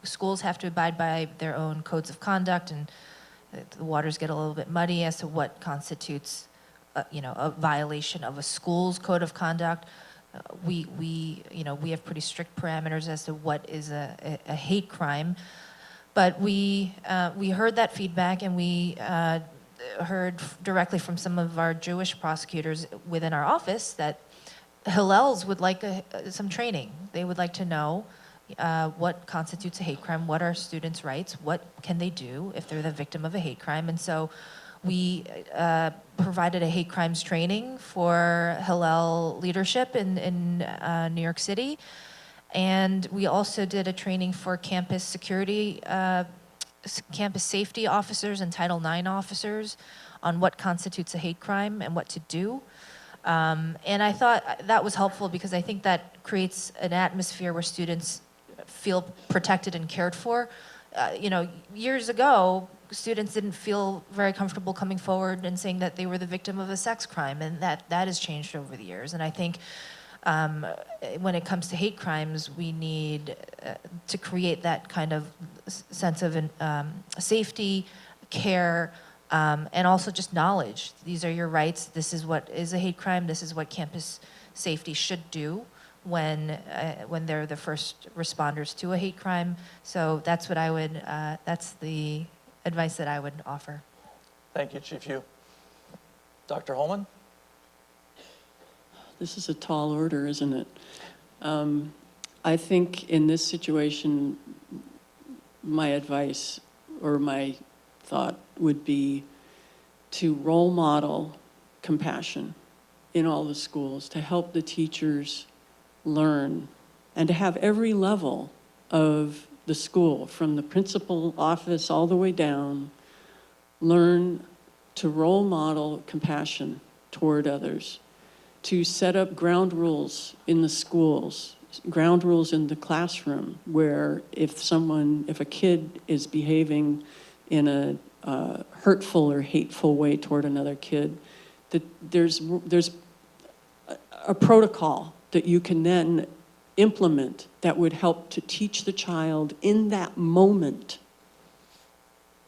schools have to abide by their own codes of conduct, and the waters get a little bit muddy as to what constitutes a violation of a school's code of conduct. We have pretty strict parameters as to what is a hate crime, but we heard that feedback, and we heard directly from some of our Jewish prosecutors within our office that Hillels would like some training. They would like to know what constitutes a hate crime, what are students' rights, what can they do if they're the victim of a hate crime. And so we provided a hate crimes training for Hillel leadership in New York City. And we also did a training for campus security, campus safety officers and Title IX officers on what constitutes a hate crime and what to do. And I thought that was helpful because I think that creates an atmosphere where students feel protected and cared for. Years ago, students didn't feel very comfortable coming forward and saying that they were the victim of a sex crime, and that has changed over the years. And I think when it comes to hate crimes, we need to create that kind of sense of safety, care, and also just knowledge. These are your rights. This is what is a hate crime. This is what campus safety should do when they're the first responders to a hate crime. So that's what I would. That's the advice that I would offer.
Thank you, Chief Hugh. Dr. Holman?
This is a tall order, isn't it? I think in this situation, my advice or my thought would be to role model compassion in all the schools, to help the teachers learn, and to have every level of the school, from the principal office all the way down, learn to role model compassion toward others, to set up ground rules in the schools, ground rules in the classroom, where if a kid is behaving in a hurtful or hateful way toward another kid, that there's a protocol that you can then implement that would help to teach the child in that moment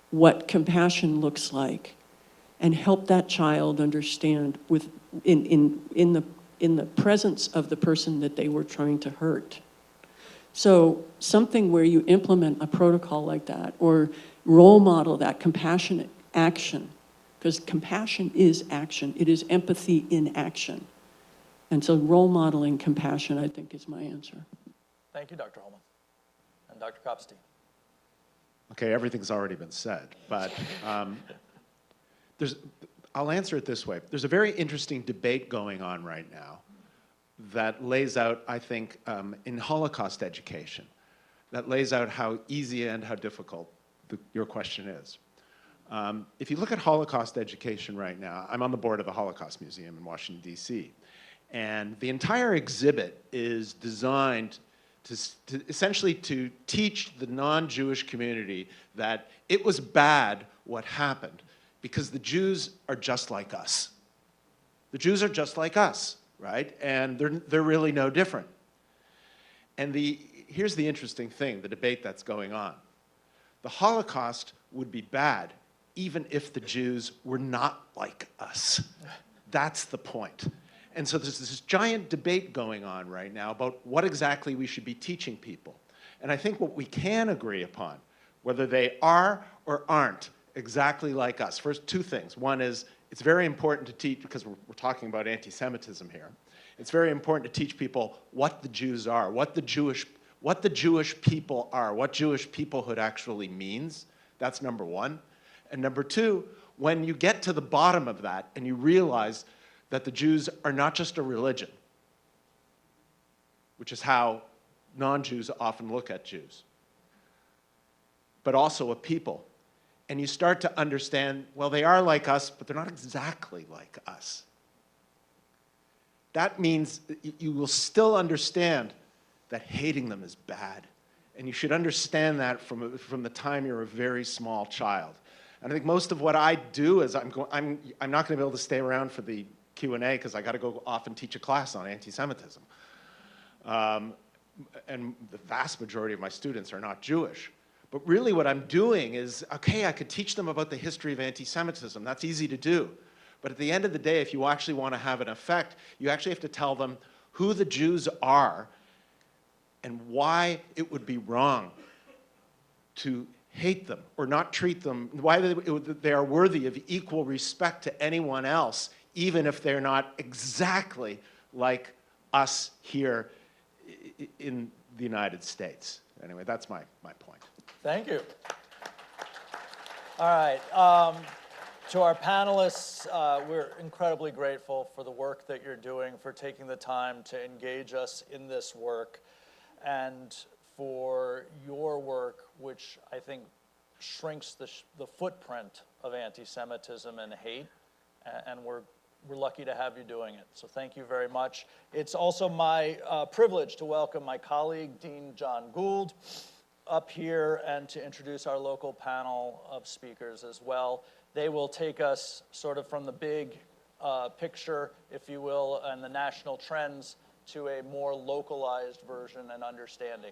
what compassion looks like, and help that child understand in the presence of the person that they were trying to hurt. So something where you implement a protocol like that, or role model that compassionate action, because compassion is action. It is empathy in action. And so role modeling compassion, I think, is my answer.
Thank you, Dr. Holman. And Dr. Kopstein?
Okay, everything's already been said, but I'll answer it this way. There's a very interesting debate going on right now that lays out, I think, in Holocaust education, that lays out how easy and how difficult your question is. If you look at Holocaust education right now, I'm on the board of the Holocaust Museum in Washington, D.C., and the entire exhibit is designed to essentially to teach the non-Jewish community that it was bad what happened because the Jews are just like us. The Jews are just like us, right? And they're really no different. And here's the interesting thing, the debate that's going on. The Holocaust would be bad even if the Jews were not like us. That's the point. And so there's this giant debate going on right now about what exactly we should be teaching people. And I think what we can agree upon, whether they are or aren't exactly like us, first, two things. One is, it's very important to teach, because we're talking about anti-Semitism here, it's very important to teach people what the Jews are, what the Jewish people are, what Jewish peoplehood actually means. That's number one. And number two, when you get to the bottom of that and you realize that the Jews are not just a religion, which is how non-Jews often look at Jews, but also a people. And you start to understand, well, they are like us, but they're not exactly like us. That means you will still understand that hating them is bad. And you should understand that from the time you're a very small child. And I think most of what I do is I'm not going to be able to stay around for the Q&A because I got to go off and teach a class on anti-Semitism. And the vast majority of my students are not Jewish. But really what I'm doing is, okay, I could teach them about the history of anti-Semitism. That's easy to do. But at the end of the day, if you actually want to have an effect, you actually have to tell them who the Jews are and why it would be wrong to hate them or not treat them, why they are worthy of equal respect to anyone else, even if they're not exactly like us here in the United States. Anyway, that's my point.
Thank you. All right. To our panelists, we're incredibly grateful for the work that you're doing, for taking the time to engage us in this work, and for your work, which I think shrinks the footprint of anti-Semitism and hate, and we're lucky to have you doing it. So thank you very much. It's also my privilege to welcome my colleague, Dean John Gould, up here and to introduce our local panel of speakers as well. They will take us sort of from the big picture, if you will, and the national trends to a more localized version and understanding.